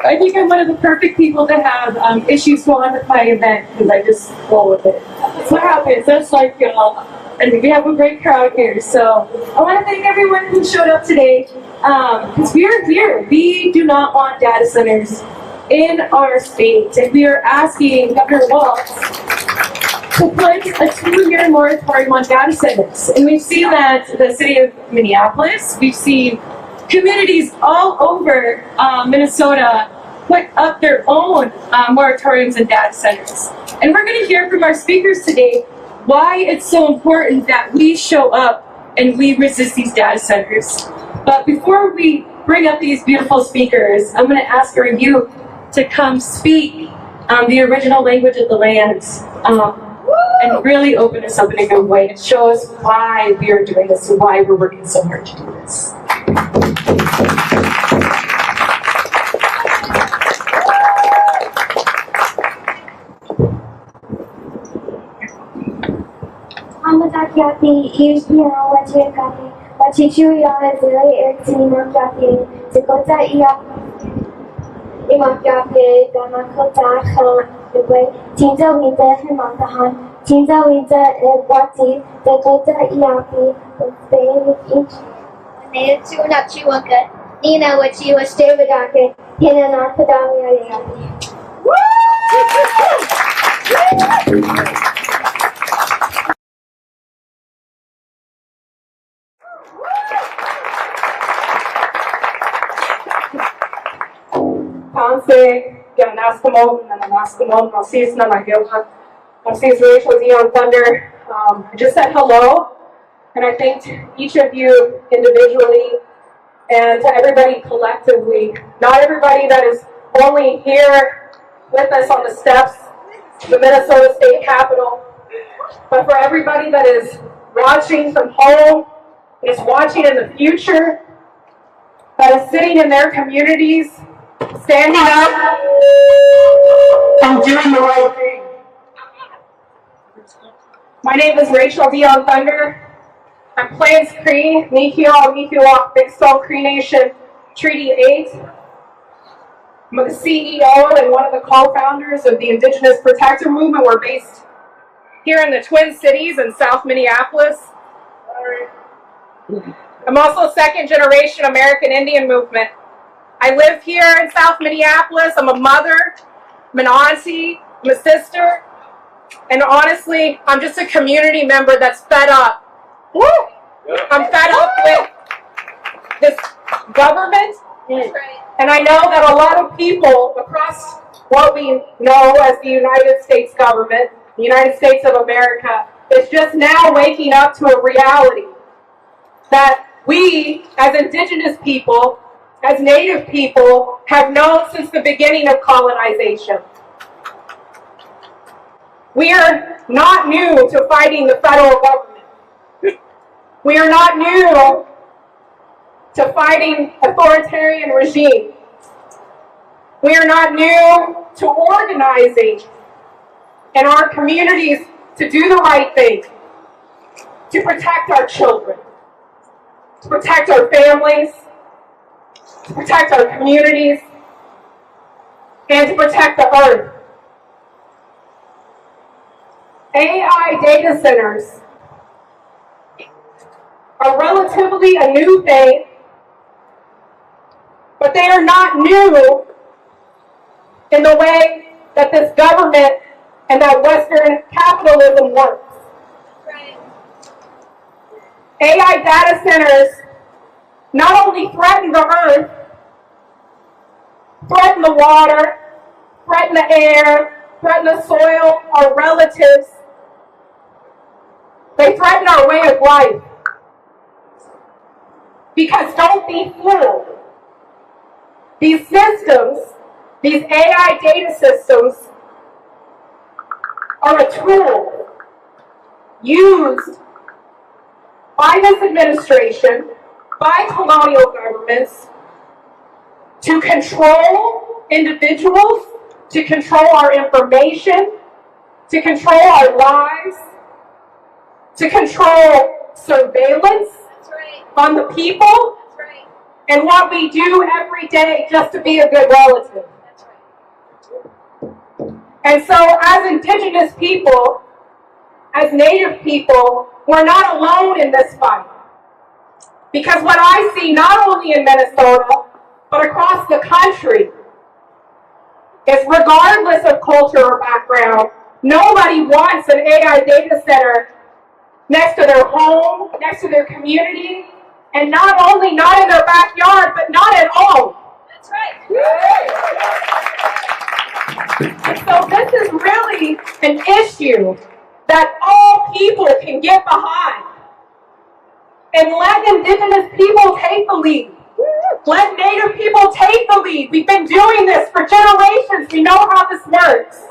I think I'm one of the perfect people to have issues go on with my event because I just roll with it. That's what happens. That's life, y'all. And we have a great crowd here. So I want to thank everyone who showed up today because we are here. We do not want data centers in our state. And we are asking Governor Walz to put a 2-year moratorium on data centers. And we've seen that the city of Minneapolis, we've seen communities all over Minnesota put up their own moratoriums and data centers. And we're going to hear from our speakers today why it's so important that we show up and we resist these data centers. But before we bring up these beautiful speakers, I'm going to ask our youth to come speak the original language of the land and really open us up in a good way and show us why we are doing this and why we're working so hard to do this. Pachichuya Zili Ertinimakapi, Dakota Imakapi, Damakota Han, the way Tinta Winter Himakahan, Tinta Winter Wati, Dakota Iapi, the Bay each. Native to Nachiwaka, Nina Wachi was Davidake, Hina Narpadami Yapi. Tanse, Ganaskamon, and Anaskamon, Nasis Nanagilha, Nasis Rachel Dion Thunder. I just said hello, and I thanked each of you individually and to everybody collectively. Not everybody that is only here with us on the steps of the Minnesota State Capitol, but for everybody that is watching from home, is watching in the future, that is sitting in their communities, standing up and doing the right thing. My name is Rachel Dion Thunder. I'm Plains Cree, Nihiwak, Big Stone Cree Nation, Treaty 8. I'm the CEO and one of the co-founders of the Indigenous Protector Movement. We're based here in the Twin Cities in South Minneapolis. I'm also second generation American Indian movement. I live here in South Minneapolis. I'm a mother, I'm an auntie, I'm a sister, and honestly, I'm just a community member that's fed up. Woo! I'm fed up with this government, and I know that a lot of people across what we know as the United States government, the United States of America, is just now waking up to a reality that we, as Indigenous people, as Native people, have known since the beginning of colonization. We are not new to fighting the federal government. We are not new to fighting authoritarian regime. We are not new to organizing in our communities to do the right thing, to protect our children, to protect our families, to protect our communities, and to protect the earth. AI data centers are relatively a new thing, but they are not new in the way that this government and that Western capitalism works. Right. AI data centers not only threaten the earth, threaten the water, threaten the air, threaten the soil, our relatives. They threaten our way of life. Because don't be fooled. These systems, these AI data systems, are a tool used by this administration, by colonial governments, to control individuals, to control our information, to control our lives, to control surveillance on the people, and what we do every day just to be a good relative. And so as Indigenous people, as Native people, we're not alone in this fight. Because what I see not only in Minnesota, but across the country, is regardless of culture or background, nobody wants an AI data center next to their home, next to their community, and not only not in their backyard, but not at all. That's right. And so this is really an issue that all people can get behind. And let Indigenous people take the lead. Let Native people take the lead. We've been doing this for generations. We know how this works.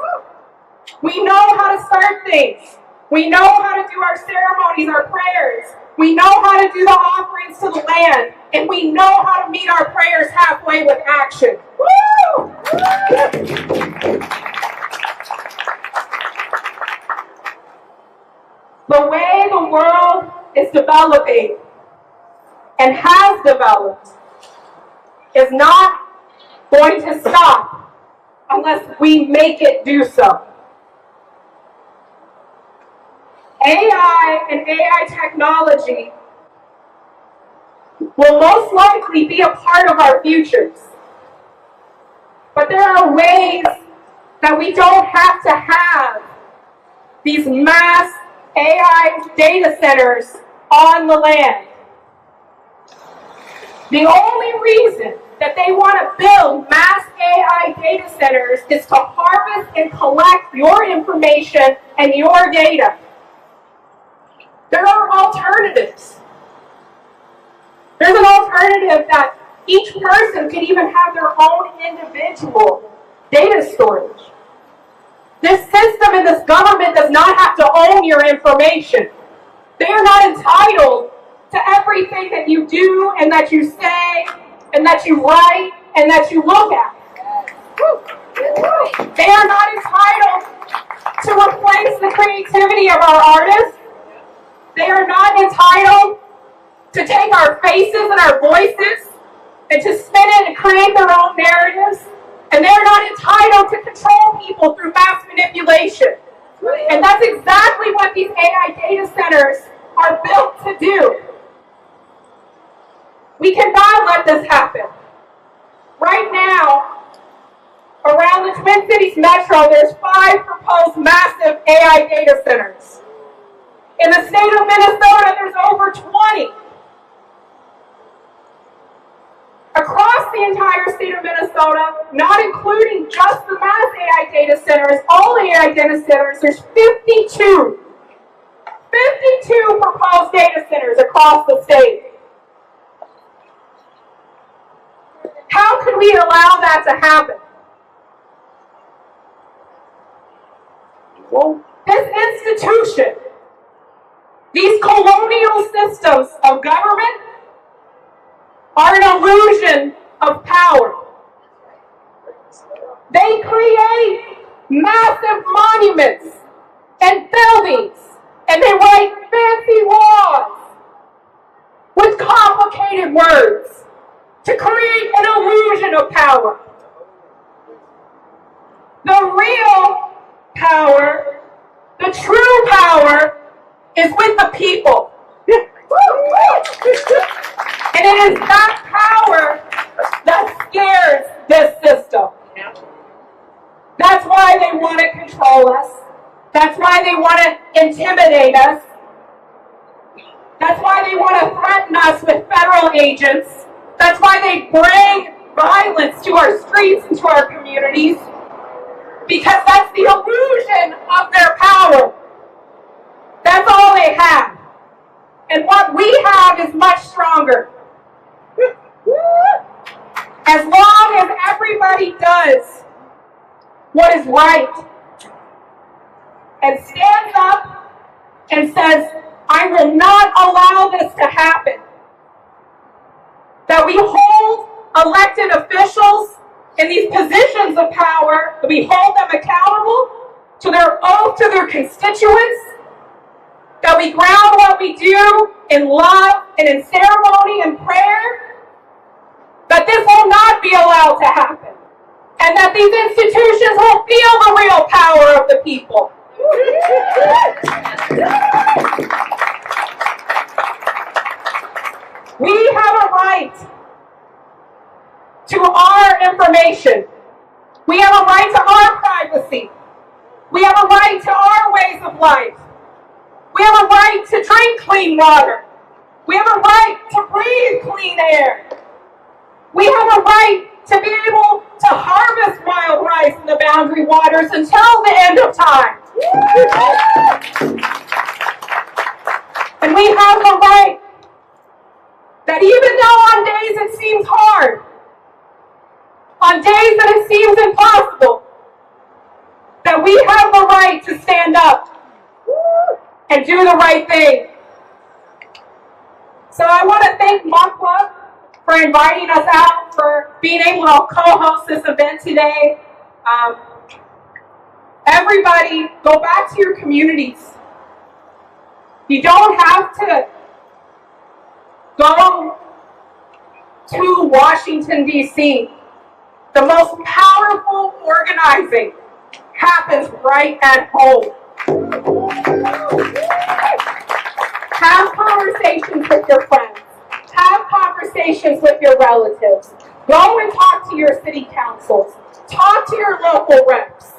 We know how to start things. We know how to do our ceremonies, our prayers. We know how to do the offerings to the land. And we know how to meet our prayers halfway with action. Woo! The way the world is developing, and has developed is not going to stop unless we make it do so. AI and AI technology will most likely be a part of our futures. But there are ways that we don't have to have these mass AI data centers on the land. The only reason that they want to build mass AI data centers is to harvest and collect your information and your data. There are alternatives. There's an alternative that each person can even have their own individual data storage. This system and this government does not have to own your information. They are not entitled to everything that you do and that you say and that you write and that you look at. They are not entitled to replace the creativity of our artists. They are not entitled to take our faces and our voices and to spin it and create their own narratives. And they're not entitled to control people through mass manipulation. And that's exactly what these AI data centers are built to do. We cannot let this happen. Right now, around the Twin Cities metro, there's 5 proposed massive AI data centers. In the state of Minnesota, there's over 20. Across the entire state of Minnesota, not including just the mass AI data centers, all AI data centers, there's 52 proposed data centers across the state. How could we allow that to happen? Well, this institution, these colonial systems of government, are an illusion of power. They create massive monuments and buildings, and they write fancy laws with complicated words to create an illusion of power. The real power, the true power, is with the people. And it is that power that scares this system. That's why they want to control us. That's why they want to intimidate us. That's why they want to threaten us with federal agents. That's why they bring violence to our streets and to our communities. Because that's the illusion of their power. That's all they have. And what we have is much stronger. As long as everybody does what is right and stands up and says, I will not allow this to happen, that we hold elected officials in these positions of power, that we hold them accountable to their oath to their constituents, that we ground what we do in love and in ceremony and prayer, that this will not be allowed to happen, and that these institutions will feel the real power of the people. We have a right to our information. We have a right to our privacy. We have a right to our ways of life. We have a right to drink clean water. We have a right to breathe clean air. We have a right to be able to harvest wild rice in the boundary waters until the end of time. And we have the right that even though on days it seems hard, on days that it seems impossible, that we have the right to stand up and do the right thing. So I want to thank MACWA for inviting us out, for being able to co-host this event today. Everybody, go back to your communities. You don't have to go to Washington, D.C. The most powerful organizing happens right at home. Have conversations with your friends. Have conversations with your relatives. Go and talk to your city councils. Talk to your local reps.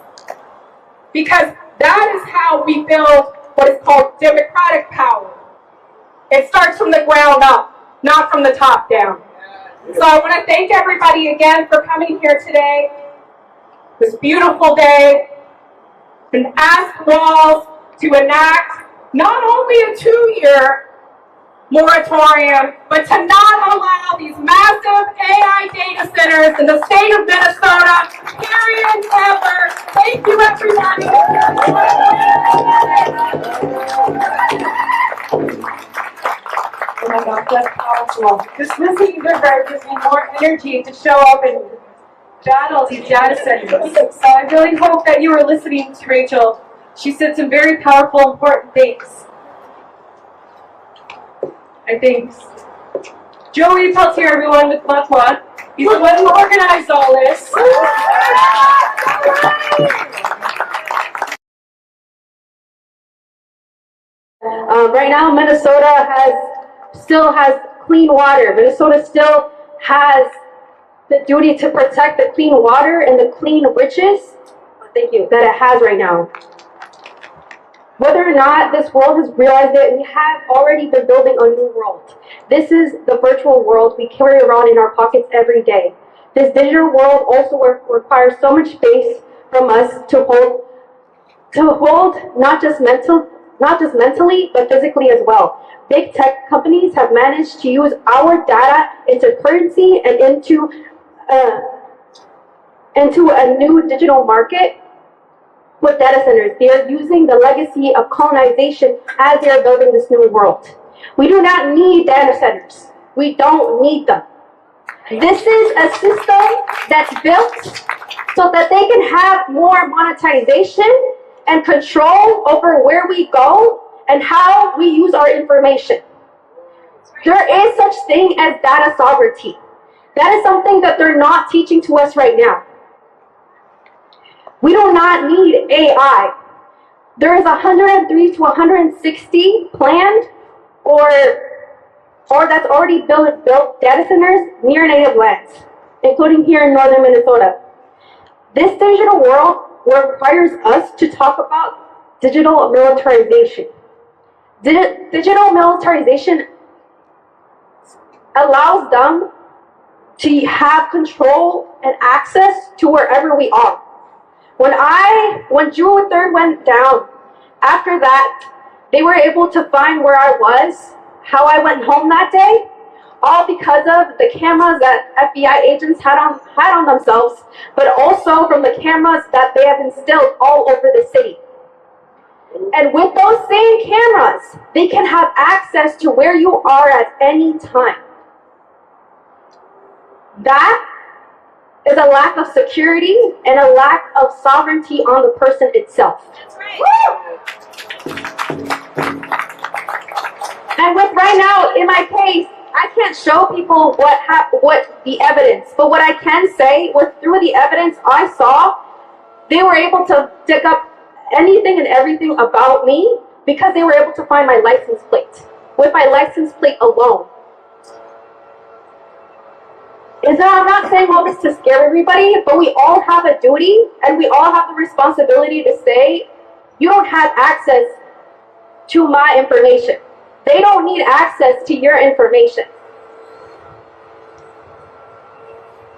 Because that is how we build what is called democratic power. It starts from the ground up, not from the top down. So I want to thank everybody again for coming here today, this beautiful day, and ask Walls to enact not only a 2-year moratorium, but to not allow these massive AI data centers in the state of Minnesota, period, ever. Thank you, everybody. Oh my gosh, that's powerful. Just listening to her gives me more energy to show up and battle these data centers. So I really hope that you were listening to Rachel. She said some very powerful, important things. I think Joey Peltier, everyone, with Matwa. He's the one who organized all this. Right now, Minnesota still has clean water. Minnesota still has the duty to protect the clean water and the clean riches, that it has right now. Whether or not this world has realized it, we have already been building a new world. This is the virtual world we carry around in our pockets every day. This digital world also requires so much space from us to hold not just mentally, but physically as well. Big tech companies have managed to use our data into currency and into a new digital market with data centers. They are using the legacy of colonization as they are building this new world. We do not need data centers. We don't need them. This is a system that's built so that they can have more monetization and control over where we go and how we use our information. There is such thing as data sovereignty. That is something that they're not teaching to us right now. We do not need AI. There is 103 to 160 planned or that's already built data centers near native lands, including here in northern Minnesota. This digital world requires us to talk about digital militarization. Digital militarization allows them to have control and access to wherever we are. When June 3rd went down, after that, they were able to find where I was, how I went home that day, all because of the cameras that FBI agents had on themselves, but also from the cameras that they have instilled all over the city. And with those same cameras, they can have access to where you are at any time. That is a lack of security and a lack of sovereignty on the person itself. That's right. And with right now, in my case, I can't show people what the evidence, but what I can say was through the evidence I saw, they were able to dig up anything and everything about me because they were able to find my license plate. With my license plate alone. I'm not saying all this to scare everybody, but we all have a duty and we all have the responsibility to say, you don't have access to my information. They don't need access to your information.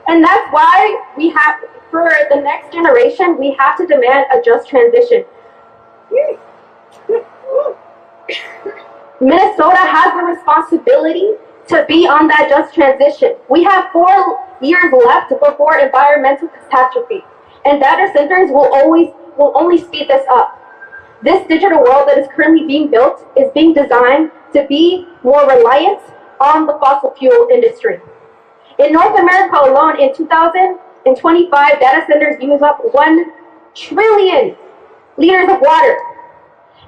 And that's why we have, for the next generation, we have to demand a just transition. Minnesota has the responsibility to be on that just transition. We have 4 years left before environmental catastrophe, and data centers will only speed this up. This digital world that is currently being built is being designed to be more reliant on the fossil fuel industry. In North America alone, in 2025, data centers use up 1 trillion liters of water,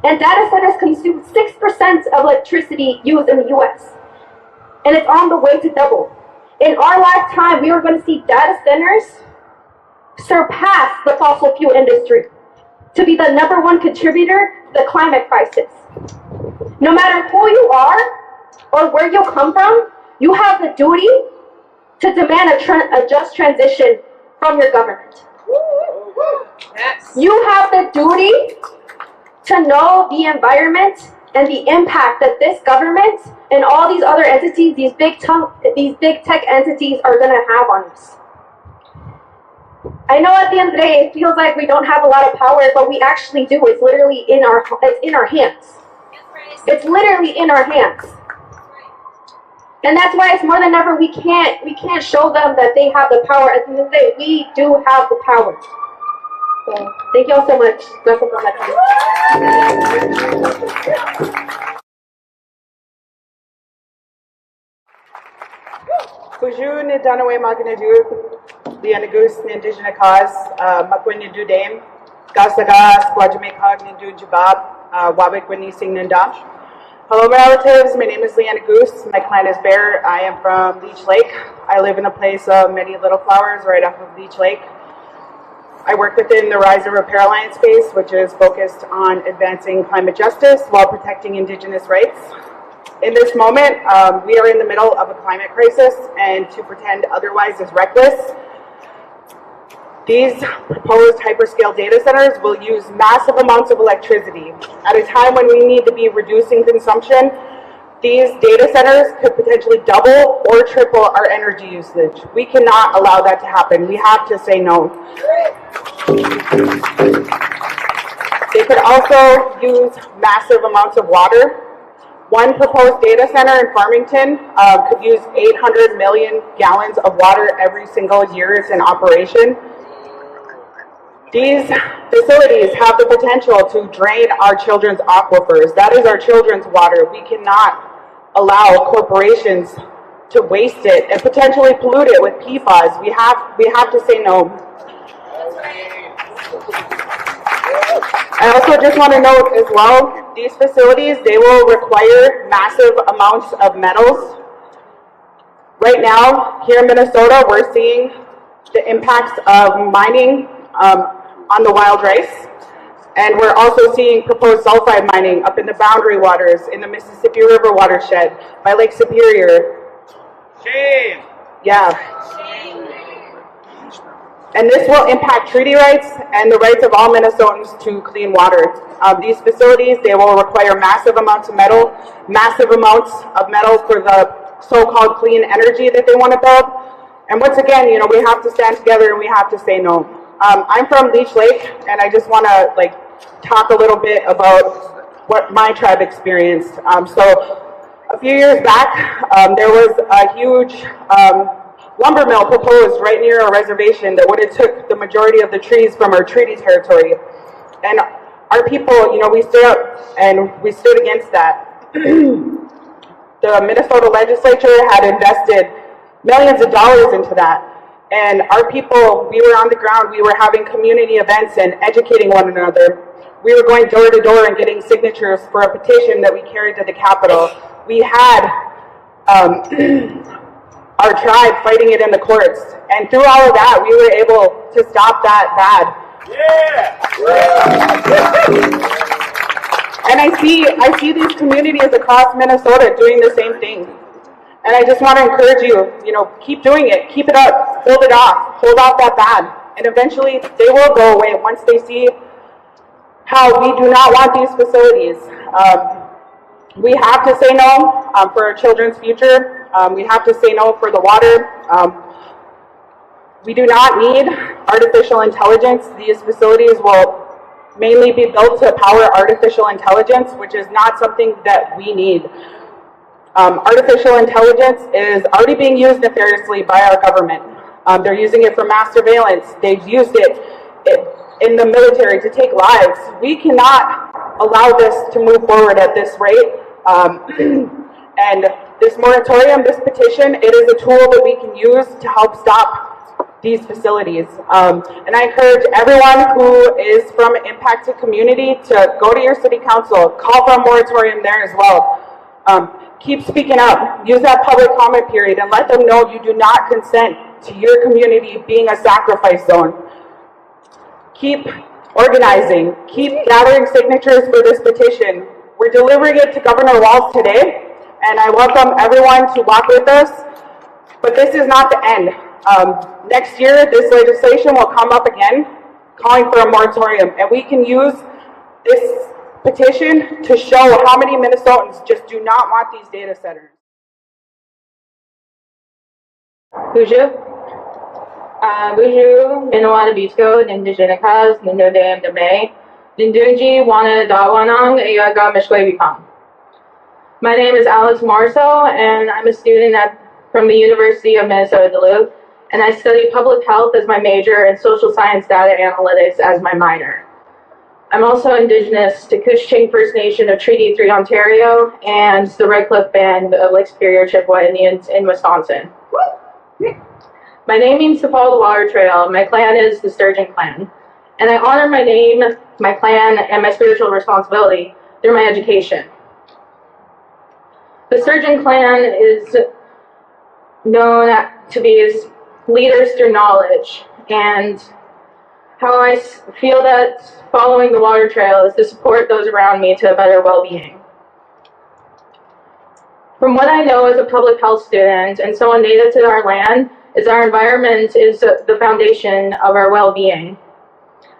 and data centers consume 6% of electricity used in the US. And it's on the way to double. In our lifetime, we are going to see data centers surpass the fossil fuel industry to be the #1 contributor to the climate crisis. No matter who you are or where you come from, you have the duty to demand a just transition from your government. Yes. You have the duty to know the environment and the impact that this government and all these other entities, these big tech entities, are going to have on us. I know at the end of the day, it feels like we don't have a lot of power, but we actually do. It's literally in our hands. It's literally in our hands. And that's why it's more than ever we can't show them that they have the power. At the end of the day, we do have the power. So thank you all so much. That's all my Kuju ni Danawe Magnadu, the Anagus ni Indigenous cause, Makwin ni Dame, Gasagas, Guajamekog ni Jabab, Wabik Winnie Sing Nindam. Hello, my relatives. My name is Leanna Goose. My clan is Bear. I am from Leech Lake. I live in a place of many little flowers right off of Leech Lake. I work within the Rise and Repair Alliance space, which is focused on advancing climate justice while protecting Indigenous rights. In this moment, we are in the middle of a climate crisis, and to pretend otherwise is reckless. These proposed hyperscale data centers will use massive amounts of electricity. At a time when we need to be reducing consumption, these data centers could potentially double or triple our energy usage. We cannot allow that to happen. We have to say no. They could also use massive amounts of water. One proposed data center in Farmington could use 800 million gallons of water every single year it's in operation. These facilities have the potential to drain our children's aquifers. That is our children's water. We cannot allow corporations to waste it and potentially pollute it with PFAS. We have to say no. I also just want to note as well, these facilities, they will require massive amounts of metals. Right now, here in Minnesota, we're seeing the impacts of mining on the wild rice. And we're also seeing proposed sulfide mining up in the boundary waters, in the Mississippi River watershed, by Lake Superior. Shame. Yeah. And this will impact treaty rights and the rights of all Minnesotans to clean water. These facilities, they will require massive amounts of metal for the so-called clean energy that they want to build. And once again, you know, we have to stand together and we have to say no. I'm from Leech Lake, and I just want to talk a little bit about what my tribe experienced. So a few years back, there was a huge lumber mill proposed right near our reservation that would have took the majority of the trees from our treaty territory. And our people, you know, we stood up and we stood against that. The Minnesota legislature had invested millions of dollars into that. And our people, we were on the ground, we were having community events and educating one another. We were going door to door and getting signatures for a petition that we carried to the Capitol. We had our tribe fighting it in the courts. And through all of that, we were able to stop that bad. Yeah. And I see these communities across Minnesota doing the same thing. And I just want to encourage you, you know, keep doing it, keep it up, hold it off, hold off that bad. And eventually they will go away once they see how we do not want these facilities. We have to say no for our children's future. We have to say no for the water. We do not need artificial intelligence. These facilities will mainly be built to power artificial intelligence, which is not something that we need. Artificial intelligence is already being used nefariously by our government. They're using it for mass surveillance. They've used it in the military to take lives. We cannot allow this to move forward at this rate. And this moratorium, this petition, it is a tool that we can use to help stop these facilities. And I encourage everyone who is from an impacted community to go to your city council, call for a moratorium there as well. keep speaking up. Use that public comment period and let them know you do not consent to your community being a sacrifice zone. Keep organizing. Keep gathering signatures for this petition. We're delivering it to Governor Walz today, and I welcome everyone to walk with us. But this is not the end. Next year, this legislation will come up again, calling for a moratorium, and we can use this petition to show how many Minnesotans just do not want these data centers. Bonjour. Bonjour, Minnewana Bisco, Nindigenicas, Nindodam Dame, Nindunji, Wana Dawanang, Ayaga Mishwebipam. My name is Alice Marceau, and I'm a student from the University of Minnesota Duluth, and I study public health as my major and social science data analytics as my minor. I'm also Indigenous to Couchiching First Nation of Treaty 3 Ontario and the Red Cliff Band of Lake Superior Chippewa Indians in Wisconsin. My name means to follow the water trail. My clan is the Sturgeon Clan, and I honor my name, my clan, and my spiritual responsibility through my education. The Sturgeon Clan is known to be as leaders through knowledge, and how I feel that following the water trail is to support those around me to a better well-being. From what I know as a public health student and someone native to our land, is our environment is the foundation of our well-being.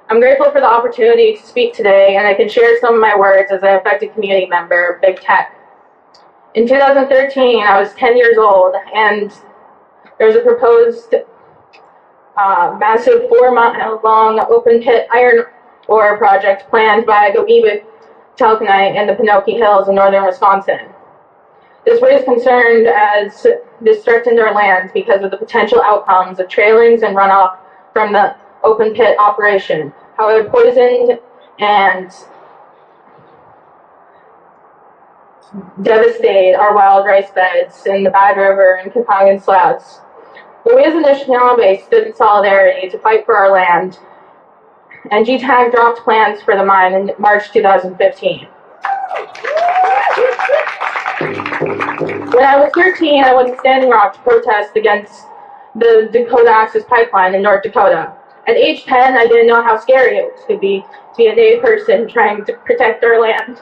I'm grateful for the opportunity to speak today, and I can share some of my words as an affected community member of Big Tech. In 2013, I was 10 years old, and there was a proposed massive 4-mile-long open-pit iron ore project planned by GAAWIIN Talconite in the Pinocchio Hills in northern Wisconsin. This raised concern as this threatened our lands because of the potential outcomes of trailings and runoff from the open pit operation, how it poisoned and devastate our wild rice beds in the Bad River and Kapangan Sloughs. But we as a Anishinaabe stood in solidarity to fight for our land, and GTAG dropped plans for the mine in March 2015. When I was 13, I went to Standing Rock to protest against the Dakota Access Pipeline in North Dakota. At age 10, I didn't know how scary it could be to be a Native person trying to protect our land.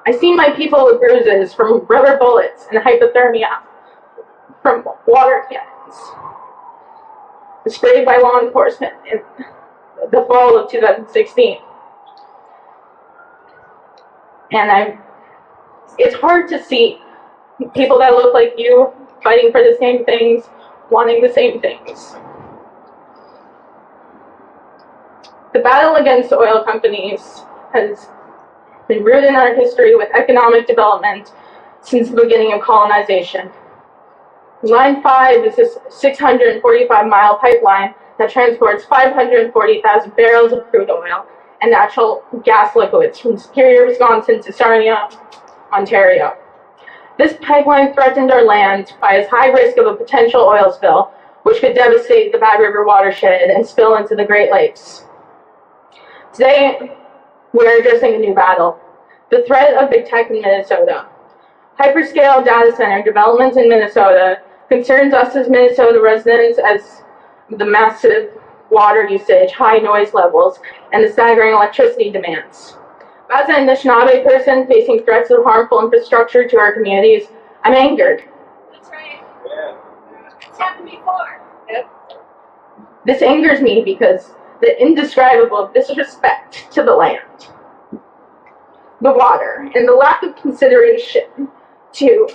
I seen my people with bruises from rubber bullets and hypothermia from water cannons sprayed by law enforcement in the fall of 2016. And it's hard to see people that look like you fighting for the same things, wanting the same things. The battle against oil companies has been rooted in our history with economic development since the beginning of colonization. Line 5 is this 645-mile pipeline that transports 540,000 barrels of crude oil and natural gas liquids from Superior, Wisconsin to Sarnia, Ontario. This pipeline threatened our land by its high risk of a potential oil spill, which could devastate the Bad River watershed and spill into the Great Lakes. Today, we're addressing a new battle, the threat of big tech in Minnesota. Hyperscale data center development in Minnesota concerns us as Minnesota residents as the massive water usage, high noise levels, and the staggering electricity demands. As an Anishinaabe person facing threats of harmful infrastructure to our communities, I'm angered. That's right. Yeah. It's happened before. Yep. This angers me because the indescribable disrespect to the land, the water, and the lack of consideration to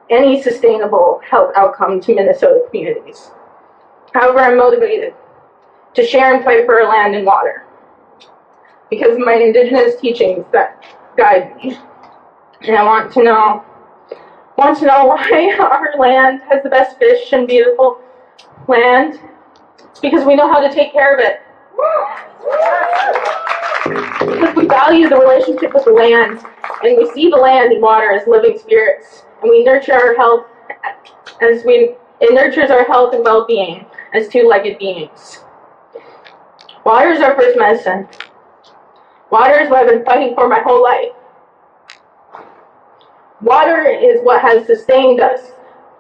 any sustainable health outcome to Minnesota communities. However, I'm motivated to share and fight for our land and water because of my Indigenous teachings that guide me. And I want to know why our land has the best fish and beautiful land. It's because we know how to take care of it. Because we value the relationship with the land, and we see the land and water as living spirits, and we nurture our health it nurtures our health and well-being. as two-legged beings. Water is our first medicine. Water is what I've been fighting for my whole life. Water is what has sustained us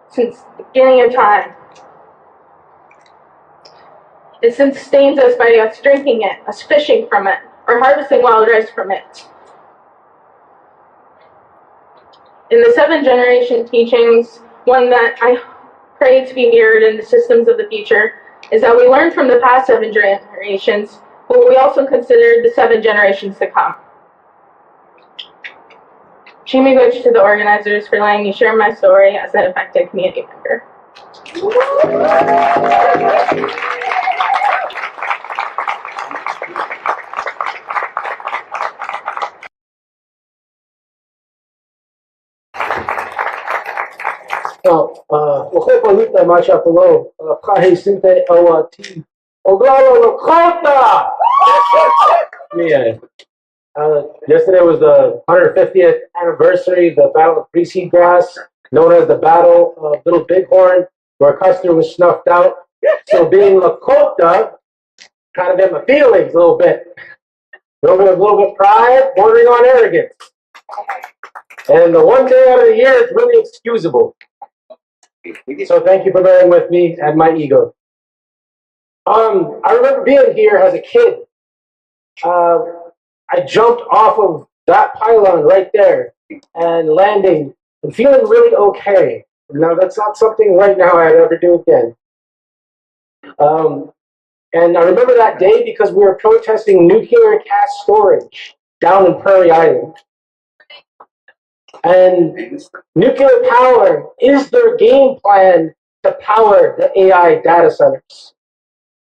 since the beginning of time. It sustains us by us drinking it, us fishing from it, or harvesting wild rice from it. In the 7 generation teachings, one that I pray to be mirrored in the systems of the future is that we learn from the past 7 generations, but we also consider the 7 generations to come. Shimiguchi to the organizers for letting me share my story as an affected community member. Wakopalita Machapolo, Kahe Sinte Awati, Oglala Lakota! Yesterday was the 150th anniversary of the Battle of Pre-Seed Grass, known as the Battle of Little Bighorn, where Custer was snuffed out. So being Lakota, kind of in my feelings a little bit. A little bit pride, bordering on arrogance. And the one day out of the year, it's really excusable. So thank you for bearing with me and my ego. I remember being here as a kid. I jumped off of that pylon right there and landing and feeling really okay. Now that's not something right now I'd ever do again. And I remember that day because we were protesting nuclear cast storage down in Prairie Island. And nuclear power is their game plan to power the AI data centers.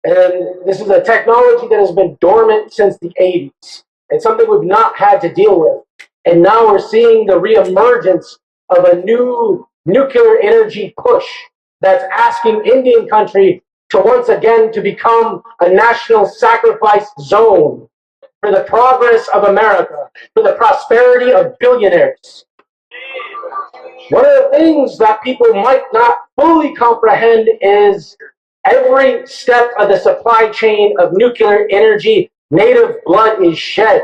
And this is a technology that has been dormant since the 80s. It's something we've not had to deal with. And now we're seeing the reemergence of a new nuclear energy push that's asking Indian country to once again to become a national sacrifice zone for the progress of America, for the prosperity of billionaires. One of the things that people might not fully comprehend is every step of the supply chain of nuclear energy, native blood is shed.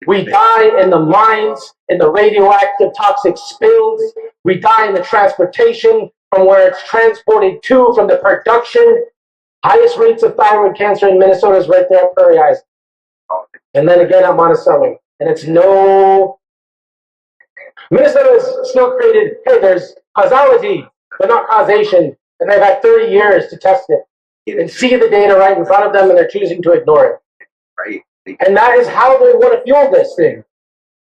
We die in the mines, in the radioactive toxic spills. We die in the transportation from where it's transported to, from the production. Highest rates of thyroid cancer in Minnesota is right there at Prairie Island. And then again at Monticello. And it's no... Minnesota has still created, hey, there's causality, but not causation. And they've had 30 years to test it and see the data right in front of them, and they're choosing to ignore it. Right. And that is how they want to fuel this thing.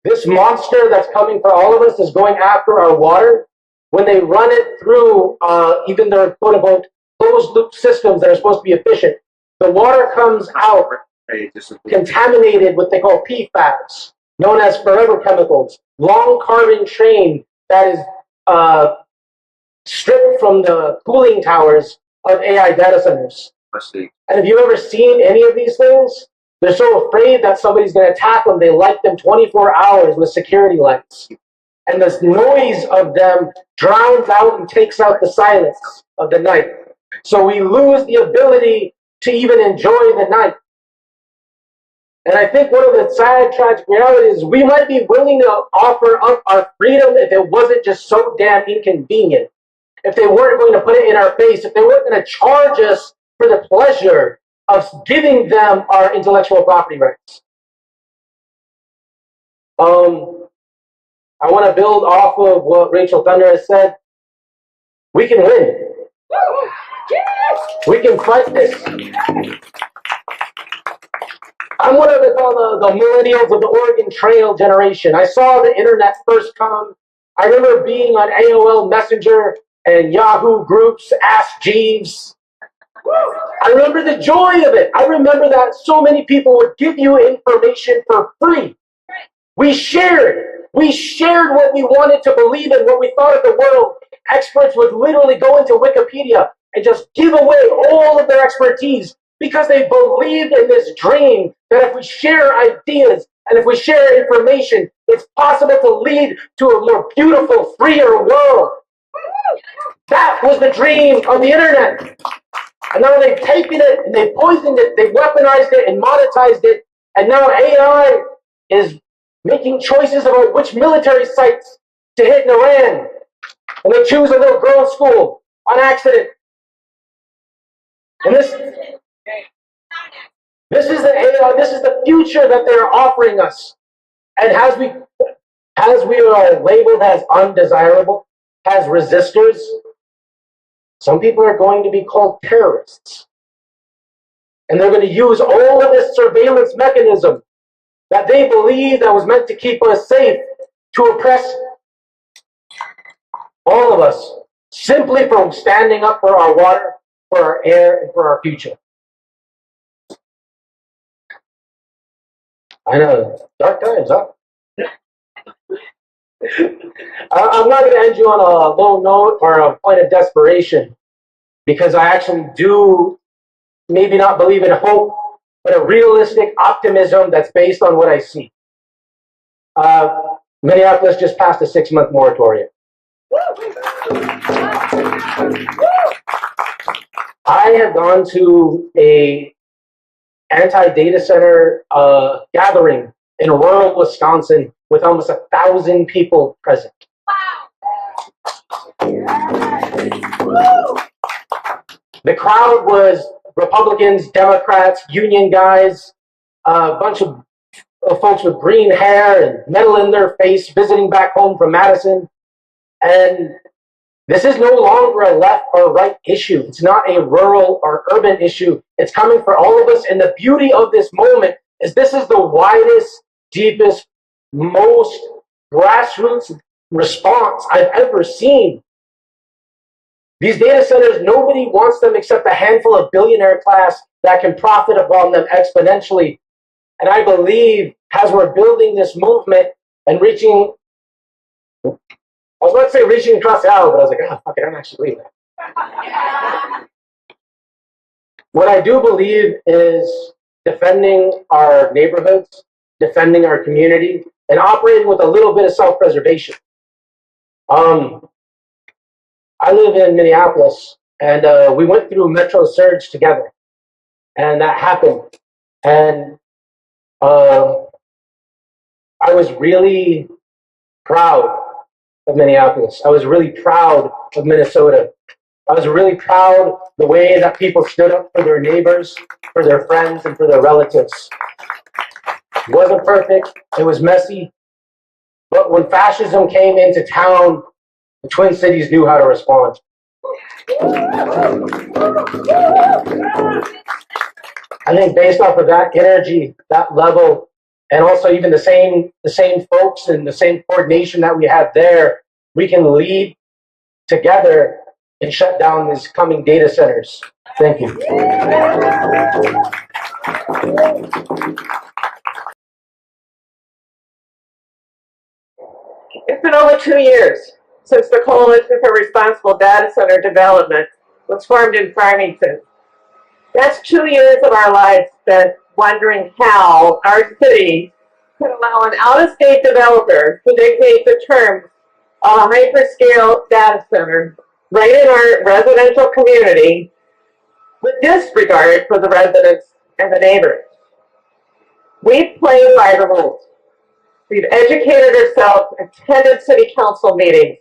This monster that's coming for all of us is going after our water. When they run it through even their quote-unquote closed-loop systems that are supposed to be efficient, the water comes out contaminated with what they call PFAS, known as forever chemicals, long carbon chain that is stripped from the cooling towers of AI data centers. And have you ever seen any of these things? They're so afraid that somebody's going to attack them, they light them 24 hours with security lights. And the noise of them drowns out and takes out the silence of the night. So we lose the ability to even enjoy the night. And I think one of the sad, tragic realities is we might be willing to offer up our freedom if it wasn't just so damn inconvenient. If they weren't going to put it in our face, if they weren't going to charge us for the pleasure of giving them our intellectual property rights. I want to build off of what Rachel Thunder has said. We can win. We can fight this. I'm one of the millennials of the Oregon Trail generation. I saw the internet first come. I remember being on AOL Messenger and Yahoo groups, Ask Jeeves. I remember the joy of it. I remember that so many people would give you information for free. We shared. We shared what we wanted to believe in, what we thought of the world. Experts would literally go into Wikipedia and just give away all of their expertise because they believed in this dream that if we share ideas and if we share information, it's possible to lead to a more beautiful, freer world. That was the dream of the internet. And now they've taken it and they've poisoned it, they've weaponized it and monetized it. And now AI is making choices about which military sites to hit in Iran. And they choose a little girls' school on accident. And this is the AI, this is the future that they're offering us. And as we are labeled as undesirable, as resistors, some people are going to be called terrorists. And they're going to use all of this surveillance mechanism that they believe that was meant to keep us safe to oppress all of us, simply for standing up for our water, for our air, and for our future. I know, dark times, huh? I'm not going to end you on a low note or a point of desperation, because I actually do maybe not believe in hope, but a realistic optimism that's based on what I see. Minneapolis just passed a 6-month moratorium. I have gone to a anti-data center gathering in rural Wisconsin with almost 1,000 people present. The crowd was Republicans, Democrats, union guys, a bunch of folks with green hair and metal in their face visiting back home from Madison. And this is no longer a left or right issue. It's not a rural or urban issue. It's coming for all of us. And the beauty of this moment is this is the widest, deepest, most grassroots response I've ever seen. These data centers, nobody wants them except a handful of billionaire class that can profit upon them exponentially. And I believe as we're building this movement and reaching, I was about to say reaching across the aisle, but I was like, oh, fuck it, I'm actually leaving. What I do believe is defending our neighborhoods, defending our community, and operating with a little bit of self-preservation. I live in Minneapolis, and we went through Metro Surge together, and that happened. And I was really proud of Minneapolis. I was really proud of Minnesota. I was really proud the way that people stood up for their neighbors, for their friends, and for their relatives. It wasn't perfect. It was messy. But when fascism came into town, the Twin Cities knew how to respond. I think based off of that energy, that level, and also even the same folks and the same coordination that we have there, we can lead together and shut down these coming data centers. Thank you. It's been over 2 years since the Coalition for Responsible Data Center Development was formed in Farmington. That's 2 years of our lives spent wondering how our city could allow an out-of-state developer to dictate the terms of a hyperscale data center right in our residential community with disregard for the residents and the neighbors. We've played by the rules. We've educated ourselves, attended city council meetings,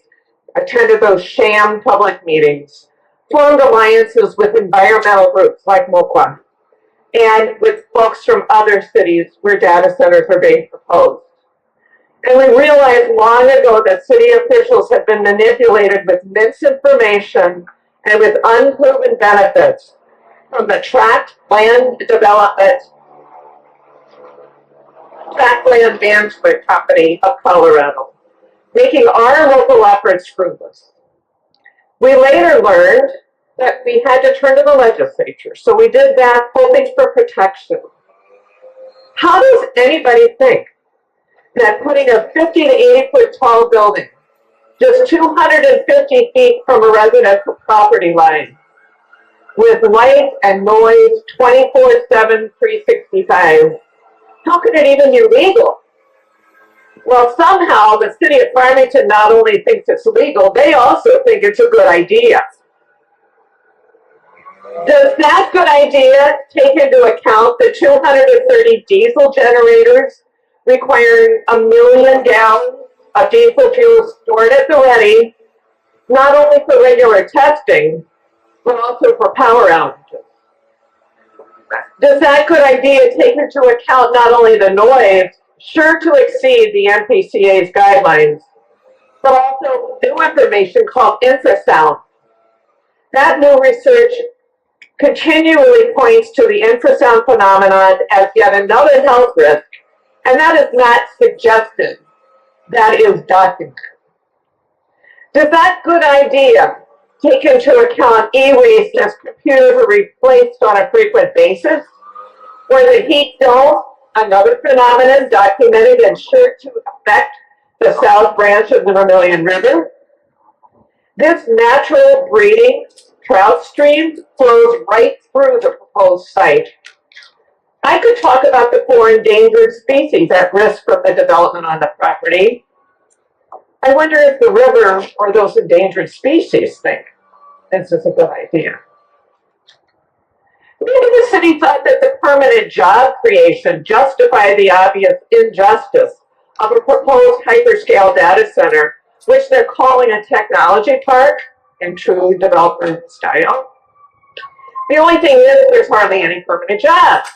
attended those sham public meetings, formed alliances with environmental groups like MOQA, and with folks from other cities where data centers are being proposed. And we realized long ago that city officials had been manipulated with misinformation and with unproven benefits from the tract land development, tract land management company of Colorado, making our local efforts fruitless. We later learned that we had to turn to the legislature, so we did that hoping for protection. How does anybody think that putting a 50 to 80 foot tall building just 250 feet from a residential property line with light and noise 24/7, 365, how could it even be legal? Well, somehow the city of Farmington not only thinks it's legal, they also think it's a good idea. Does that good idea take into account the 230 diesel generators requiring 1 million gallons of diesel fuel stored at the ready, not only for regular testing, but also for power outages? Does that good idea take into account not only the noise, sure to exceed the NPCA's guidelines, but also new information called infrasound? That new research continually points to the infrasound phenomenon as yet another health risk, and that is not suggested, that is documented. Does that good idea take into account e-waste as computers are replaced on a frequent basis, or the heat dome, another phenomenon documented and sure to affect the south branch of the Vermilion River? This natural breeding trout stream flows right through the proposed site. I could talk about the 4 endangered species at risk from the development on the property. I wonder if the river or those endangered species think this is a good idea. Maybe the city thought that the permanent job creation justified the obvious injustice of a proposed hyperscale data center, which they're calling a technology park in true developer style. The only thing is there's hardly any permanent jobs.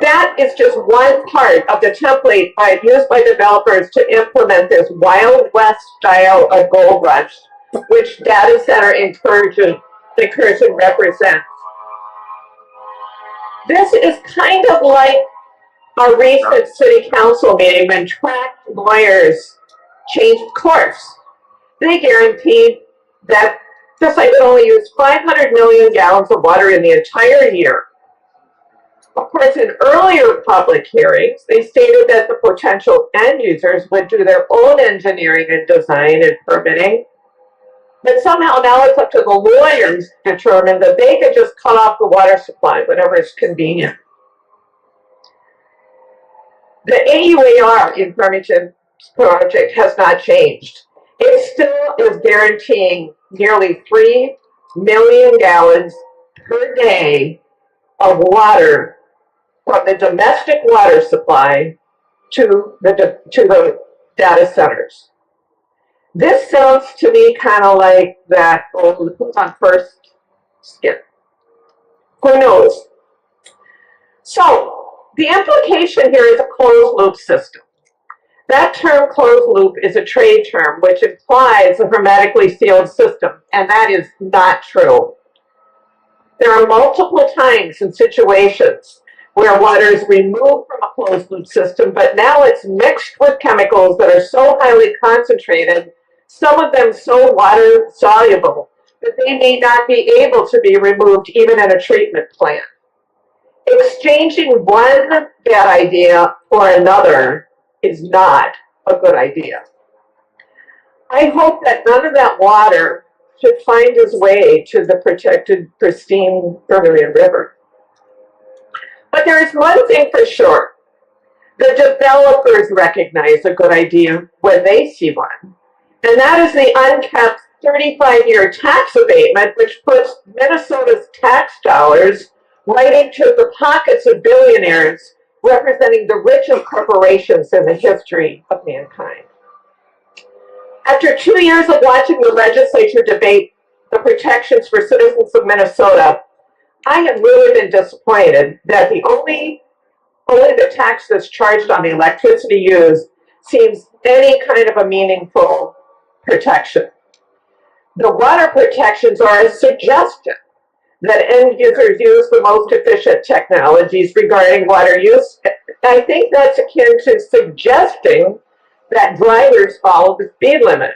That is just one part of the template used by developers to implement this Wild West style of gold rush, which data center incursion represents. This is kind of like a recent city council meeting when tracked lawyers changed course. They guaranteed that the site would only use 500 million gallons of water in the entire year. Of course, in earlier public hearings, they stated that the potential end users would do their own engineering and design and permitting. But somehow now it's up to the lawyers to determine that they could just cut off the water supply whenever it's convenient. The AUAR in Farmington project has not changed. It still is guaranteeing nearly 3 million gallons per day of water from the domestic water supply to the data centers. This sounds to me kind of like that, who's on first skip? Who knows? So the implication here is a closed loop system. That term closed loop is a trade term which implies a hermetically sealed system, and that is not true. There are multiple times and situations where water is removed from a closed loop system, but now it's mixed with chemicals that are so highly concentrated, some of them so water soluble, that they may not be able to be removed even in a treatment plant. Exchanging one bad idea for another is not a good idea. I hope that none of that water should find its way to the protected, pristine Vermilion River. But there is one thing for sure. The developers recognize a good idea when they see one, and that is the uncapped 35-year tax abatement, which puts Minnesota's tax dollars right into the pockets of billionaires representing the richest corporations in the history of mankind. After 2 years of watching the legislature debate the protections for citizens of Minnesota, I have really been disappointed that only the tax that's charged on the electricity used seems any kind of a meaningful protection. The water protections are a suggestion that end users use the most efficient technologies regarding water use. I think that's akin to suggesting that drivers follow the speed limit.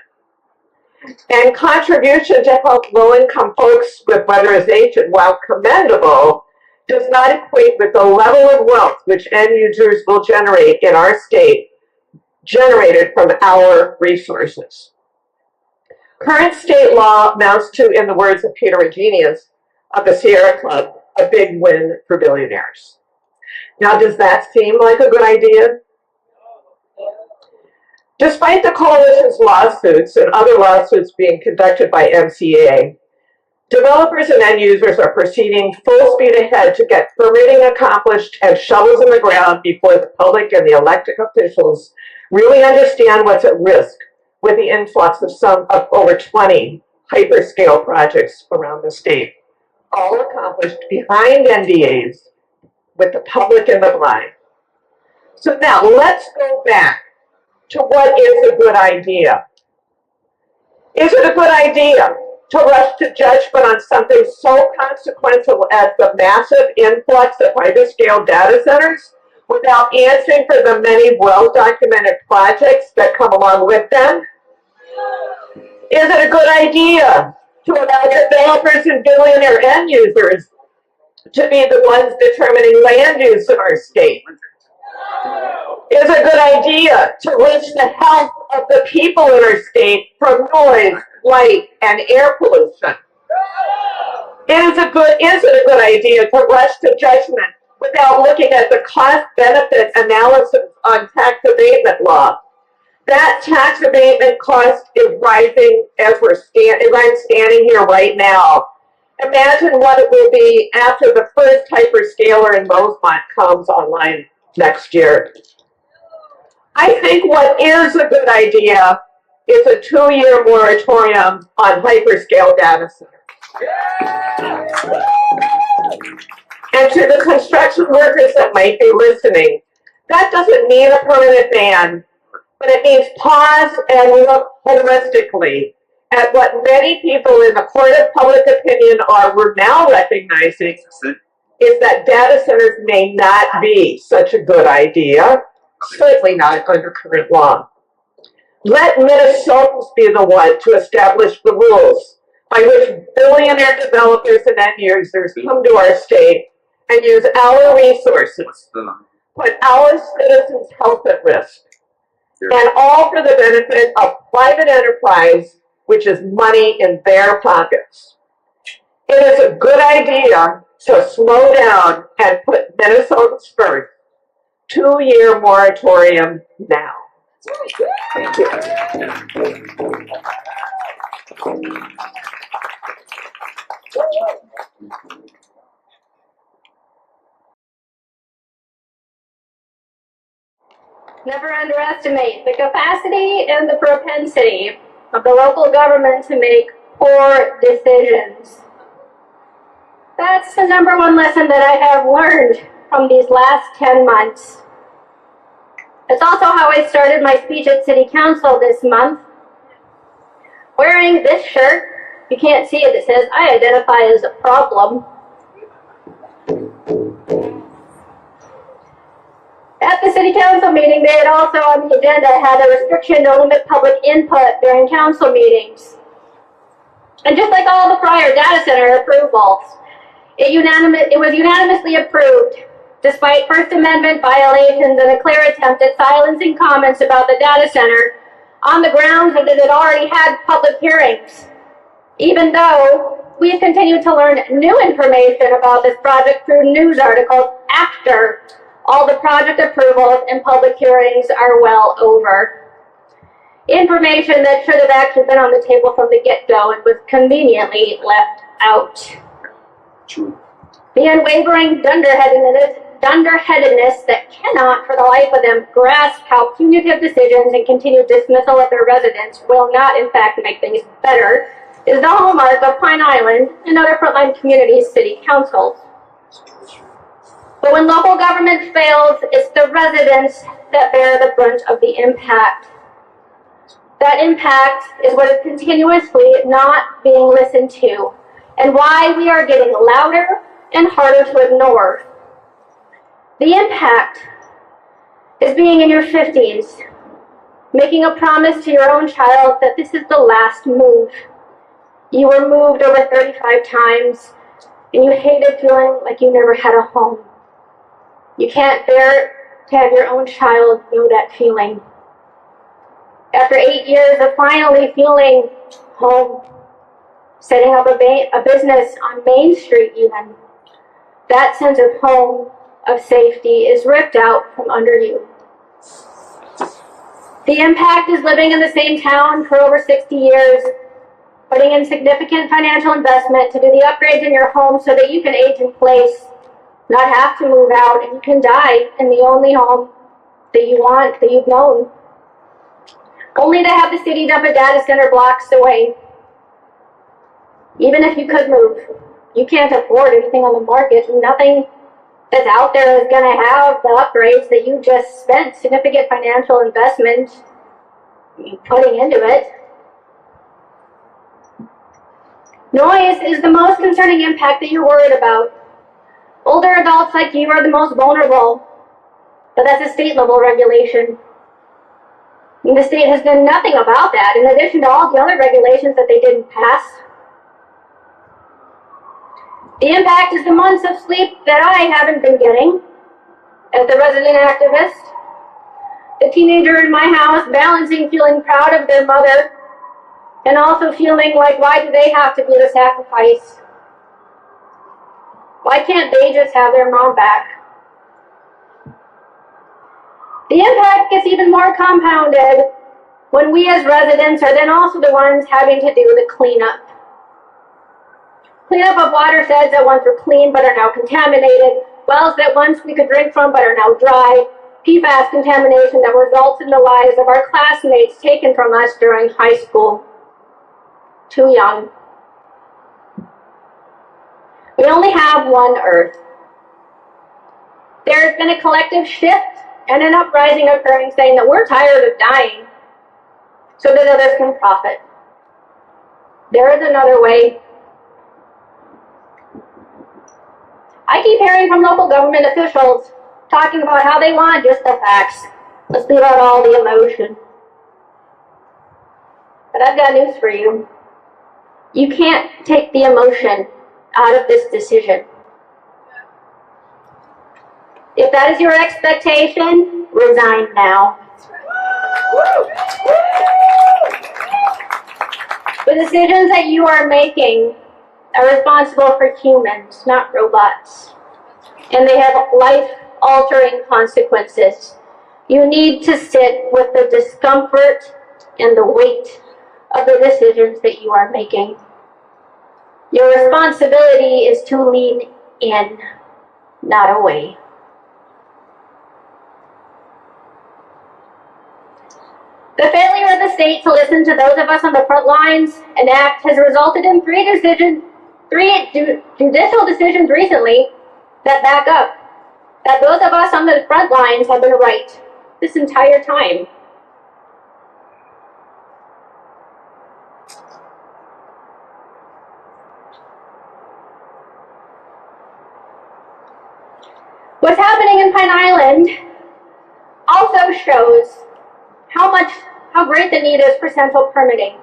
And contribution to help low-income folks with weatherization, while commendable, does not equate with the level of wealth which end users will generate in our state, generated from our resources. Current state law amounts to, in the words of Peter Regenius of the Sierra Club, a big win for billionaires. Now, does that seem like a good idea? Despite the coalition's lawsuits and other lawsuits being conducted by MCA, Developers and end users are proceeding full speed ahead to get permitting accomplished and shovels in the ground before the public and the elected officials really understand what's at risk with the influx of over 20 hyperscale projects around the state, all accomplished behind NDAs with the public in the blind. So now let's go back to what is a good idea. Is it a good idea to rush to judgment on something so consequential as the massive influx of hyperscale data centers without answering for the many well-documented projects that come along with them? Is it a good idea to allow developers and billionaire end users to be the ones determining land use in our state? Is it a good idea to risk the health of the people in our state from noise, light, and air pollution? Is it a good idea to rush to judgment without looking at the cost-benefit analysis on tax abatement law? That tax abatement cost is rising as I'm standing here right now. Imagine what it will be after the first hyperscaler in Rosemont comes online next year. I think what is a good idea is a 2-year moratorium on hyperscale data centers. And to the construction workers that might be listening, that doesn't mean a permanent ban, but it means pause and look holistically at what many people in the court of public opinion we're now recognizing is that data centers may not be such a good idea, certainly not under current law. Let Minnesotans be the one to establish the rules by which billionaire developers and end users come to our state and use our resources, put our citizens' health at risk, and all for the benefit of private enterprise, which is money in their pockets. It is a good idea to slow down and put Minnesotans first. 2-year moratorium now. Thank you. Never underestimate the capacity and the propensity of the local government to make poor decisions. That's the #1 lesson that I have learned from these last 10 months. It's also how I started my speech at City Council this month. Wearing this shirt, you can't see it, it says, "I identify as a problem." At the City Council meeting, they had also on the agenda had a restriction to limit public input during council meetings. And just like all the prior data center approvals, it was unanimously approved, despite First Amendment violations and a clear attempt at silencing comments about the data center on the grounds that it had already had public hearings, even though we have continued to learn new information about this project through news articles after all the project approvals and public hearings are well over. Information that should have actually been on the table from the get-go and was conveniently left out. The unwavering dunderheadedness that cannot, for the life of them, grasp how punitive decisions and continued dismissal of their residents will not, in fact, make things better, is the hallmark of Pine Island and other frontline communities' city councils. But when local government fails, it's the residents that bear the brunt of the impact. That impact is what is continuously not being listened to, and why we are getting louder and harder to ignore. The impact is being in your 50s, making a promise to your own child that this is the last move. You were moved over 35 times, and you hated feeling like you never had a home. You can't bear to have your own child know that feeling. After 8 years of finally feeling home, setting up a business on Main Street even, that sense of home, of safety, is ripped out from under you. The impact is living in the same town for over 60 years, putting in significant financial investment to do the upgrades in your home so that you can age in place, not have to move out, and you can die in the only home that you want, that you've known. Only to have the city dump a data center blocks away. Even if you could move, you can't afford anything on the market. Nothing that's out there is going to have the upgrades that you just spent significant financial investment putting into it. Noise is the most concerning impact that you're worried about. Older adults like you are the most vulnerable, but that's a state level regulation. And the state has done nothing about that, in addition to all the other regulations that they didn't pass. The impact is the months of sleep that I haven't been getting as the resident activist. The teenager in my house balancing feeling proud of their mother and also feeling like, why do they have to be the sacrifice? Why can't they just have their mom back? The impact gets even more compounded when we as residents are then also the ones having to do the cleanup. Cleanup of watersheds that once were clean but are now contaminated, wells that once we could drink from but are now dry, PFAS contamination that results in the lives of our classmates taken from us during high school. Too young. We only have one Earth. There's been a collective shift and an uprising occurring saying that we're tired of dying so that others can profit. There is another way. I keep hearing from local government officials talking about how they want just the facts. Let's leave out all the emotion. But I've got news for you. You can't take the emotion out of this decision. If that is your expectation, resign now. The decisions that you are making are responsible for humans, not robots. And they have life-altering consequences. You need to sit with the discomfort and the weight of the decisions that you are making. Your responsibility is to lean in, not away. The failure of the state to listen to those of us on the front lines and act has resulted in three judicial decisions recently that back up that those of us on the front lines have been right this entire time. What's happening in Pine Island also shows how great the need is for central permitting.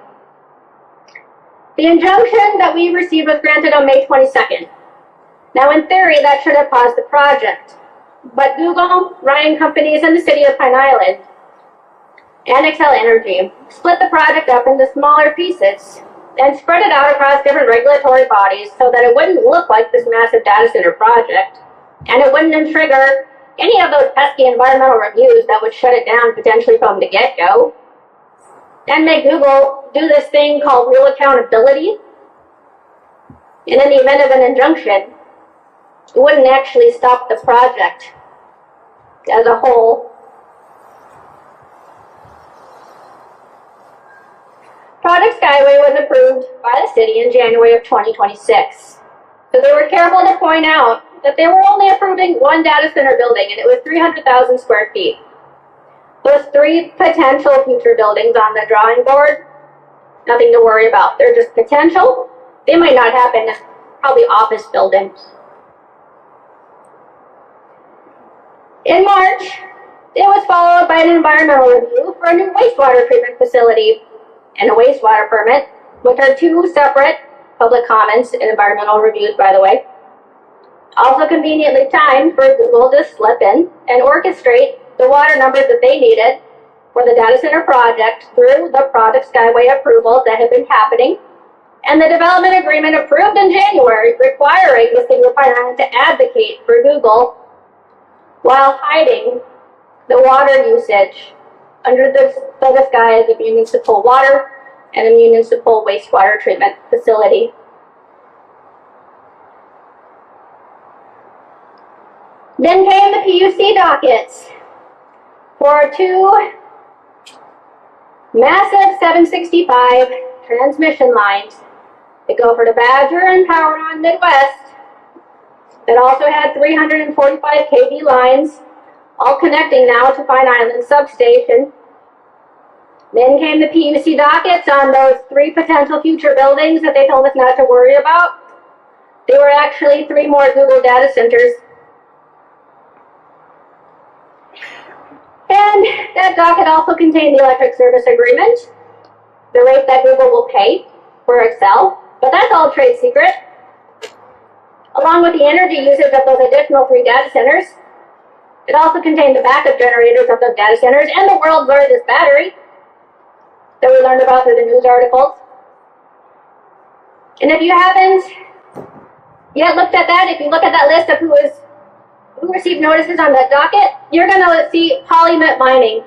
The injunction that we received was granted on May 22nd. Now, in theory, that should have paused the project. But Google, Ryan Companies, and the City of Pine Island, and Xcel Energy split the project up into smaller pieces and spread it out across different regulatory bodies so that it wouldn't look like this massive data center project, and it wouldn't trigger any of those pesky environmental reviews that would shut it down potentially from the get-go, and make Google do this thing called real accountability. And in the event of an injunction, it wouldn't actually stop the project as a whole. Project Skyway was approved by the city in January of 2026. So they were careful to point out that they were only approving one data center building, and it was 300,000 square feet. Those three potential future buildings on the drawing board, nothing to worry about. They're just potential. They might not happen, probably office buildings. In March, it was followed by an environmental review for a new wastewater treatment facility and a wastewater permit, which are two separate public comments and environmental reviews, by the way. Also conveniently timed for Google to slip in and orchestrate the water numbers that they needed for the data center project through the Project Skyway approvals that have been happening, and the development agreement approved in January requiring the City of Pine Island to advocate for Google while hiding the water usage under the disguise of municipal water and a municipal wastewater treatment facility. Then came the PUC dockets for 2 massive 765 transmission lines that go for the Badger and Power on Midwest. It also had 345 kV lines, all connecting now to Pine Island substation. Then came the PUC dockets on those 3 potential future buildings that they told us not to worry about. They were actually 3 more Google data centers. And that docket also contained the electric service agreement, the rate that Google will pay for Excel, but that's all trade secret. Along with the energy usage of those additional 3 data centers, it also contained the backup generators of those data centers and the world's largest battery that we learned about through the news articles. And if you haven't yet looked at that, if you look at that list of who received notices on that docket, you're going to see Polymit Mining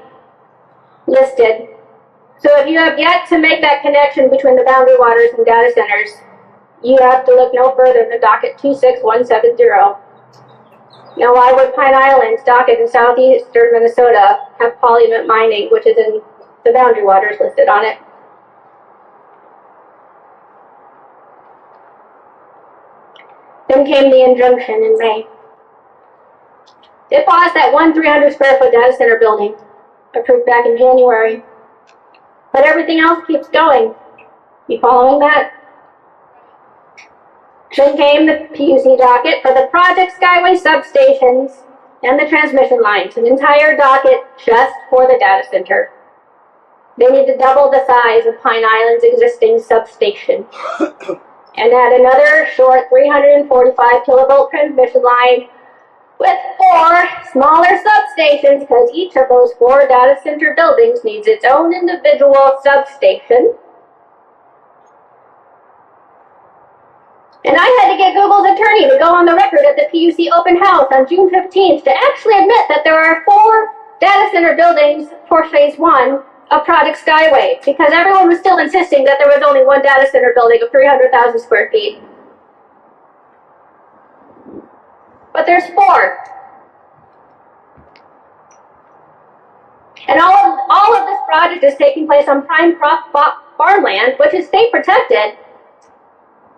listed. So if you have yet to make that connection between the boundary waters and data centers, you have to look no further than docket 26170. Now, why would Pine Island's docket in southeastern Minnesota have Polymit Mining, which is in the boundary waters, listed on it? Then came the injunction in May. It paused that one 300 square foot data center building, approved back in January. But everything else keeps going. You following that? Then came the PUC docket for the Project Skyway substations and the transmission lines, an entire docket just for the data center. They need to double the size of Pine Island's existing substation and add another short 345 kilovolt transmission line with 4 smaller substations, because each of those 4 data center buildings needs its own individual substation. And I had to get Google's attorney to go on the record at the PUC open house on June 15th to actually admit that there are 4 data center buildings for phase 1 of Project Skyway, because everyone was still insisting that there was only 1 data center building of 300,000 square feet. But there's 4. And all of this project is taking place on prime farmland, which is state protected,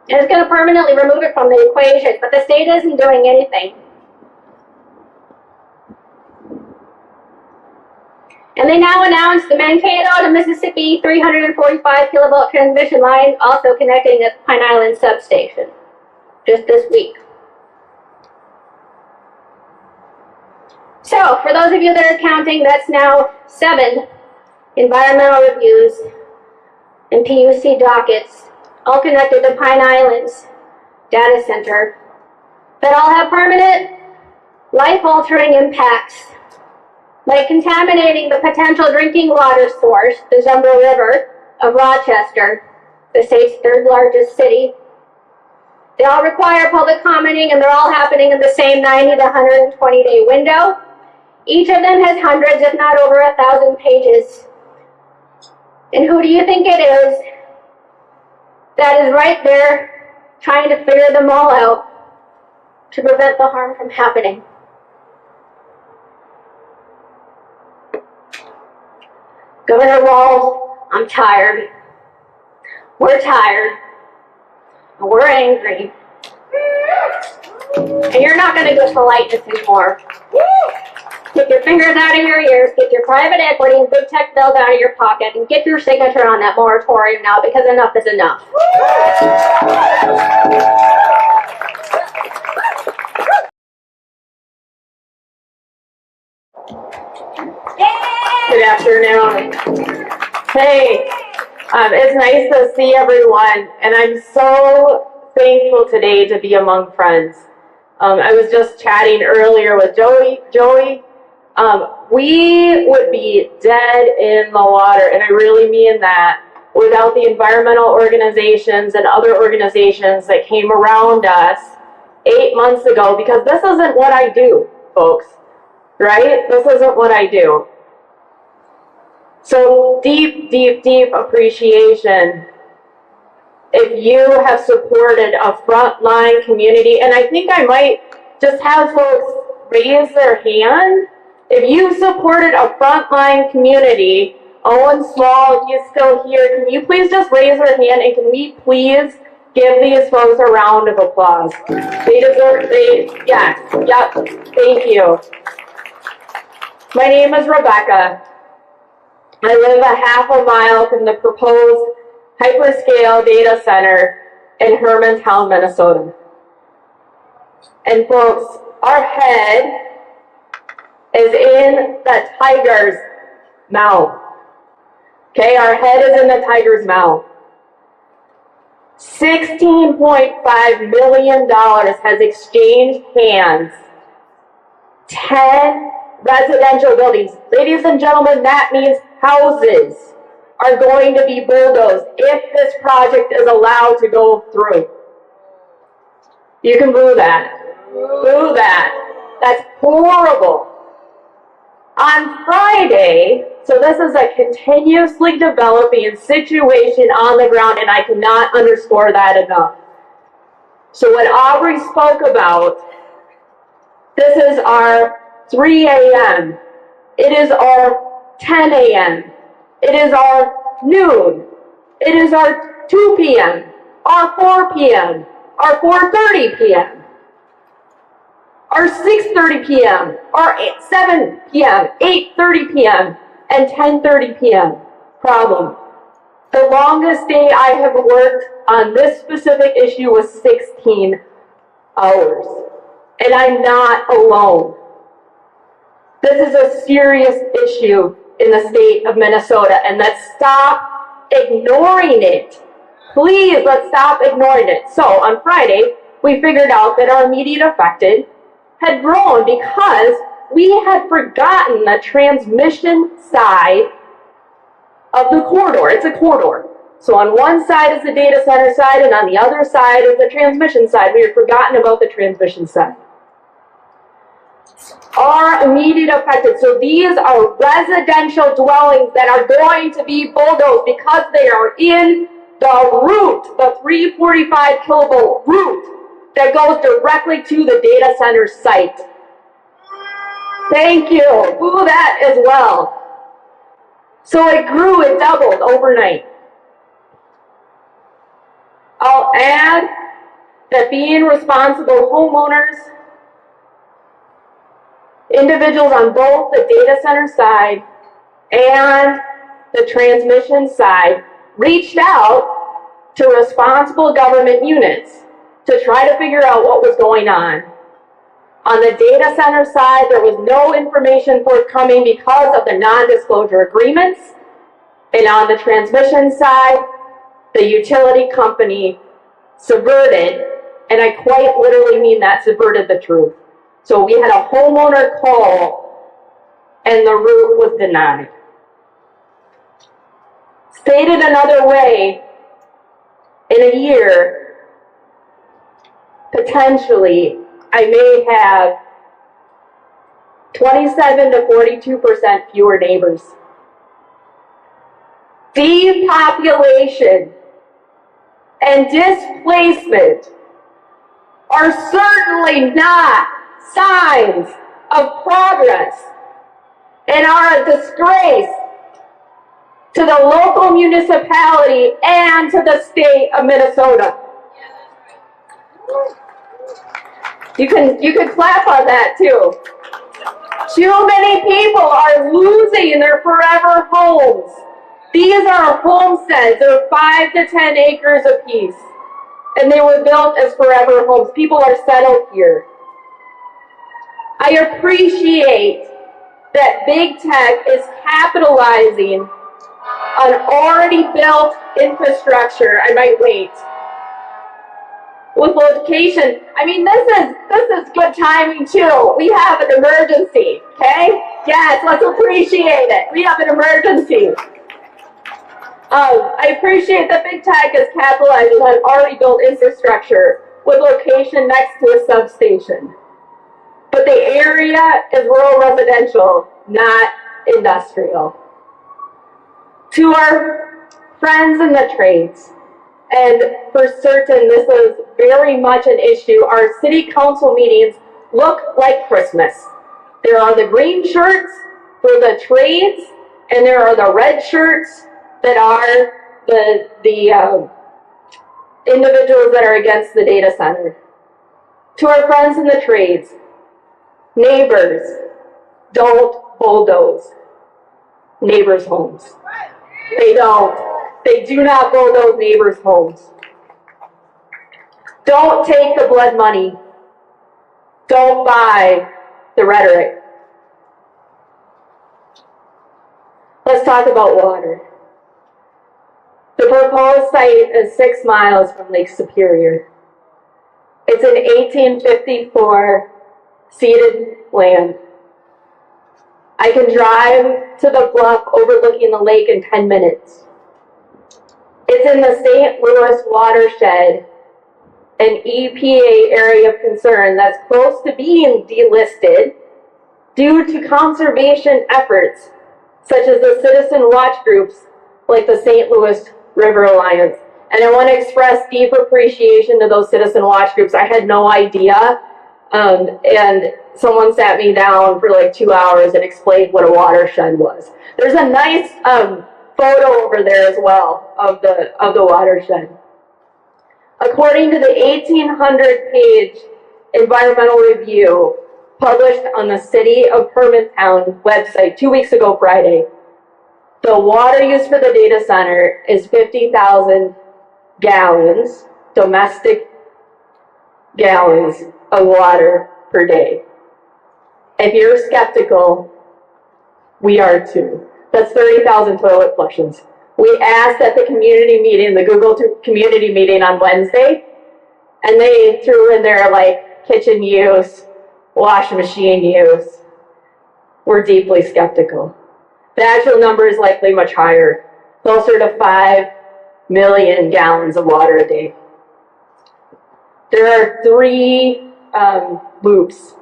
and it's going to permanently remove it from the equation, but the state isn't doing anything. And they now announced the Mankato to Mississippi 345 kilovolt transmission line, also connecting the Pine Island substation, just this week. So, for those of you that are counting, that's now 7 environmental reviews and PUC dockets, all connected to Pine Island's data center, that all have permanent, life-altering impacts, like contaminating the potential drinking water source, the Zumbro River of Rochester, the state's 3rd largest city. They all require public commenting, and they're all happening in the same 90 to 120-day window. Each of them has hundreds, if not over 1,000 pages. And who do you think it is that is right there trying to figure them all out to prevent the harm from happening? Governor Walz, I'm tired. We're tired. We're angry. And you're not going to go politeness anymore. Get your fingers out of your ears, get your private equity and big tech bills out of your pocket, and get your signature on that moratorium now, because enough is enough. Good afternoon. Hey, it's nice to see everyone, and I'm so thankful today to be among friends. I was just chatting earlier with Joey. We would be dead in the water, and I really mean that, without the environmental organizations and other organizations that came around us 8 months ago, because this isn't what I do, folks, right? This isn't what I do. So deep, deep, deep appreciation if you have supported a frontline community, and I think I might just have folks raise their hand. If you supported a frontline community, Owen Small, if you're still here, can you please just raise your hand, and can we please give these folks a round of applause? They deserve, yes, yep, thank you. My name is Rebecca. I live a half a mile from the proposed hyperscale data center in Hermantown, Minnesota. And folks, our head is in the tiger's mouth. Okay, our head is in the tiger's mouth. $16.5 million has exchanged hands. 10 residential buildings. Ladies and gentlemen, that means houses are going to be bulldozed if this project is allowed to go through. You can boo that. Boo that. That's horrible. On Friday, so this is a continuously developing situation on the ground, and I cannot underscore that enough. So what Aubrey spoke about, this is our 3 a.m. It is our 10 a.m. It is our noon. It is our 2 p.m., our 4 p.m., our 4:30 p.m., our 6:30 p.m., our 7 p.m., 8:30 p.m., and 10:30 p.m. Problem. The longest day I have worked on this specific issue was 16 hours. And I'm not alone. This is a serious issue in the state of Minnesota, and let's stop ignoring it. Please, let's stop ignoring it. So on Friday, we figured out that our immediate affected had grown because we had forgotten the transmission side of the corridor. It's a corridor. So on one side is the data center side, and on the other side is the transmission side. We had forgotten about the transmission side. Are immediate affected. So these are residential dwellings that are going to be bulldozed because they are in the route, the 345 kilovolt route that goes directly to the data center site. Thank you. Boo that as well. So it grew, it doubled overnight. I'll add that being responsible homeowners, individuals on both the data center side and the transmission side reached out to responsible government units to try to figure out what was going on. On the data center side, there was no information forthcoming because of the non-disclosure agreements. And on the transmission side, the utility company subverted, and I quite literally mean that, subverted the truth. So we had a homeowner call, and the route was denied. Stated another way, in a year, potentially, I may have 27 to 42% fewer neighbors. Depopulation and displacement are certainly not signs of progress and are a disgrace to the local municipality and to the state of Minnesota. You can clap on that too. Too many people are losing their forever homes. These are homesteads. They're 5 to 10 acres apiece, and they were built as forever homes. People are settled here. I appreciate that big tech is capitalizing on already built infrastructure. I might wait. With location, I mean, this is good timing too. We have an emergency, okay? Yes, let's appreciate it. We have an emergency. I appreciate that big tech is capitalizing on already built infrastructure with location next to a substation. But the area is rural residential, not industrial. To our friends in the trades, and for certain this is very much an issue, our city council meetings look like Christmas. There are the green shirts for the trades, and there are the red shirts that are the individuals that are against the data center. To our friends in the trades, neighbors, don't bulldoze neighbors' homes. They don't. They do not bulldoze neighbors' homes. Don't take the blood money. Don't buy the rhetoric. Let's talk about water. The proposed site is 6 miles from Lake Superior. It's an 1854 ceded land. I can drive to the bluff overlooking the lake in 10 minutes. It's in the St. Louis watershed, an EPA area of concern that's close to being delisted due to conservation efforts such as the citizen watch groups like the St. Louis River Alliance. And I want to express deep appreciation to those citizen watch groups. I had no idea, and someone sat me down for like 2 hours and explained what a watershed was. There's a nice photo over there as well of the watershed. According to the 1,800-page environmental review published on the City of Hermantown website 2 weeks ago Friday, the water used for the data center is 50,000 gallons, domestic gallons of water per day. If you're skeptical, we are too. That's 30,000 toilet flushes. We asked at the community meeting, the Google community meeting on Wednesday, and they threw in there like kitchen use, washing machine use. We're deeply skeptical. The actual number is likely much higher, closer to 5 million gallons of water a day. There are 3 loops,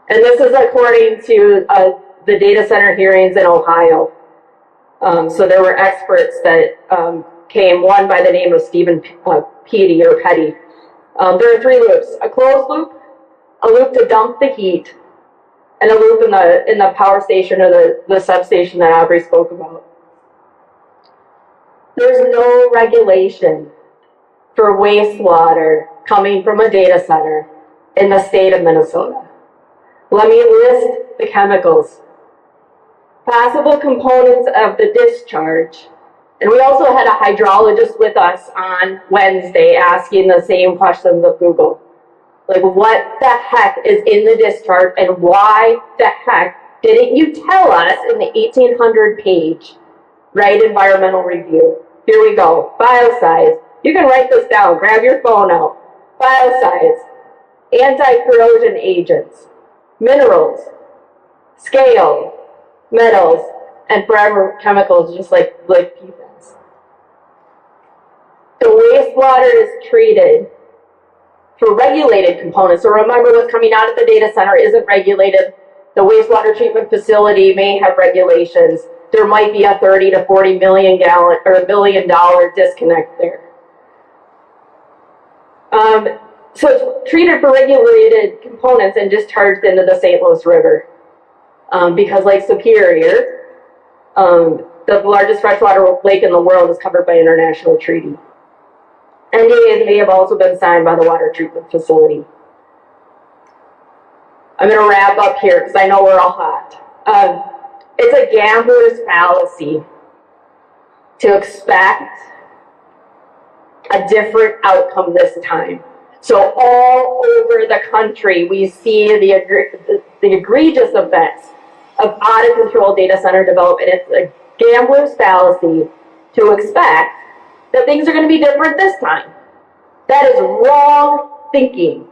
and this is according to the data center hearings in Ohio. So there were experts that came, one by the name of Stephen Petty. There are 3 loops: a closed loop, a loop to dump the heat, and a loop in the power station or the substation that Aubrey spoke about. There's no regulation for wastewater coming from a data center in the state of Minnesota. Let me list the chemicals. Possible components of the discharge. And we also had a hydrologist with us on Wednesday asking the same questions of Google. Like, what the heck is in the discharge, and why the heck didn't you tell us in the 1,800-page environmental review? Here we go. Biocides. You can write this down. Grab your phone out. Biocides. Anti-corrosion agents. Minerals. Scale. Metals. And forever chemicals, just like PFAS. The wastewater is treated for regulated components. So remember, what's coming out of the data center isn't regulated. The wastewater treatment facility may have regulations. There might be a 30 to 40 million gallon or $1 billion disconnect there. So it's treated for regulated components and discharged into the St. Louis River. Because Lake Superior, the largest freshwater lake in the world, is covered by international treaty. NDAs may have also been signed by the water treatment facility. I'm going to wrap up here because I know we're all hot. It's a gambler's fallacy to expect a different outcome this time. So all over the country, we see the egregious effects of out-of-control data center development. It's a gambler's fallacy to expect that things are going to be different this time. That is wrong thinking.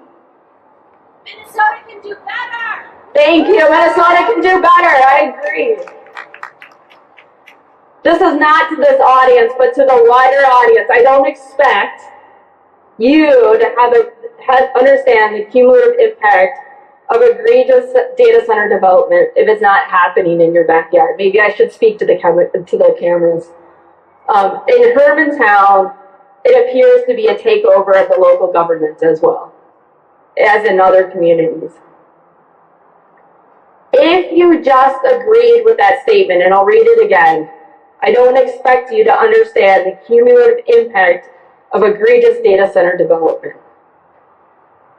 Minnesota can do better. Thank you. Minnesota can do better. I agree. This is not to this audience, but to the wider audience. I don't expect you to understand the cumulative impact of egregious data center development if it's not happening in your backyard. Maybe I should speak to the cameras. In Hermantown, it appears to be a takeover of the local government as well, as in other communities. If you just agreed with that statement, and I'll read it again, I don't expect you to understand the cumulative impact of egregious data center development.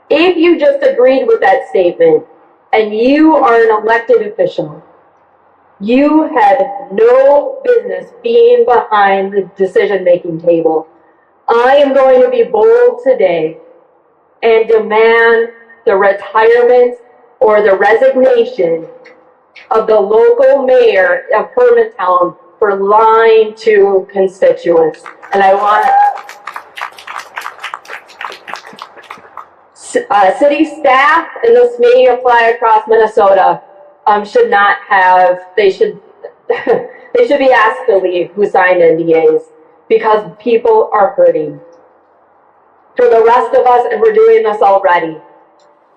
If you just agreed with that statement, and you are an elected official, you had no business being behind the decision-making table. I am going to be bold today and demand the retirement or the resignation of the local mayor of Hermantown for lying to constituents. And I want city staff and this may apply across Minnesota should not have, they should be asked to leave who signed NDAs because people are hurting. For the rest of us, and we're doing this already,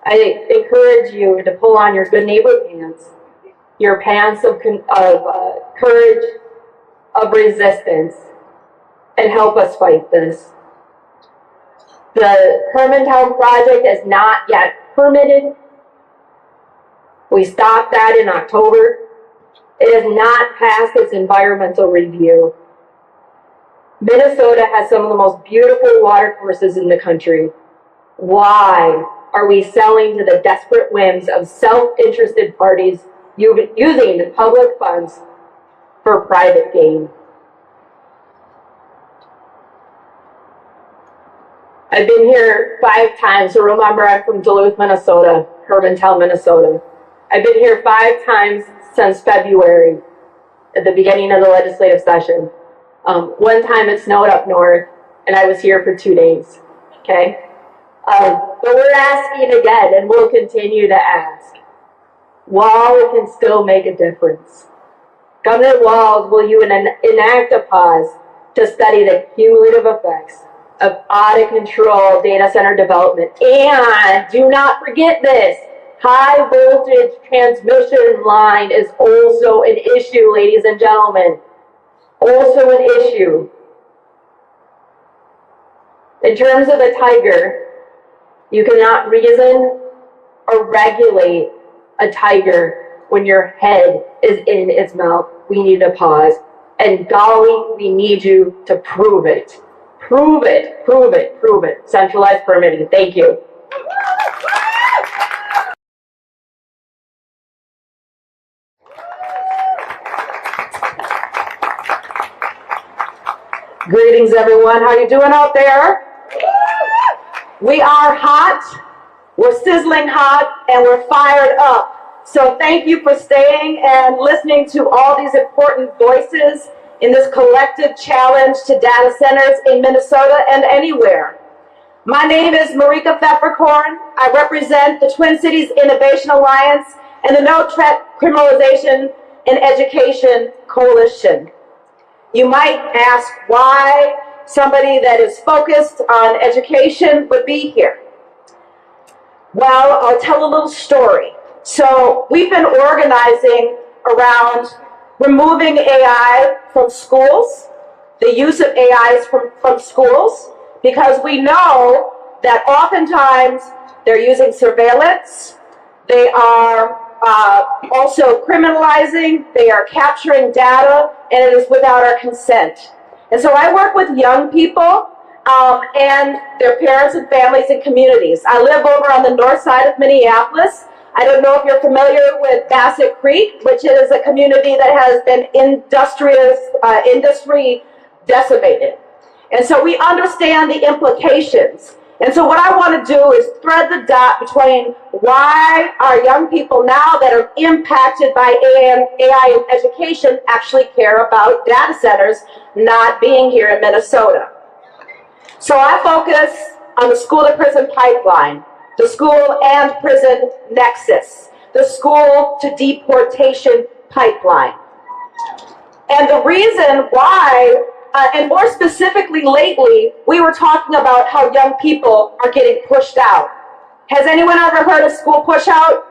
I encourage you to pull on your good neighbor pants, your pants of courage, of resistance, and help us fight this. The Hermantown project is not yet permitted. We stopped that in October. It has not passed its environmental review. Minnesota has some of the most beautiful watercourses in the country. Why are we selling to the desperate whims of self-interested parties using the public funds for private gain? I've been here 5 times, so remember I'm from Duluth, Minnesota, Hermantown, Minnesota. I've been here 5 times since February, at the beginning of the legislative session. One time it snowed up north, and I was here for 2 days, okay? But we're asking again, and we'll continue to ask. While it can still make a difference. Governor Walz, will you enact a pause to study the cumulative effects of out-of-control data center development? And do not forget this, high voltage transmission line is also an issue, ladies and gentlemen. Also an issue. In terms of the tiger, you cannot reason or regulate a tiger when your head is in its mouth. We need to pause. And GAAWIIN, we need you to prove it. Prove it, prove it, prove it. Centralized permitting. Thank you. Greetings, everyone. How you doing out there? We are hot, we're sizzling hot, and we're fired up. So thank you for staying and listening to all these important voices in this collective challenge to data centers in Minnesota and anywhere. My name is Marika Pfefferkorn. I represent the Twin Cities Innovation Alliance and the No Threat Criminalization in Education Coalition. You might ask why somebody that is focused on education would be here. Well, I'll tell a little story. So we've been organizing around removing AI from schools, the use of AIs from schools, because we know that oftentimes they're using surveillance, they are also criminalizing, they are capturing data, and it is without our consent. And so I work with young people and their parents and families and communities. I live over on the north side of Minneapolis. I don't know if you're familiar with Bassett Creek, which is a community that has been industry decimated. And so we understand the implications. And so what I want to do is thread the dot between why our young people now that are impacted by AI in education actually care about data centers not being here in Minnesota. So I focus on the school to prison pipeline, the school and prison nexus, the school to deportation pipeline. And the reason why, and more specifically lately, we were talking about how young people are getting pushed out. Has anyone ever heard of school push out?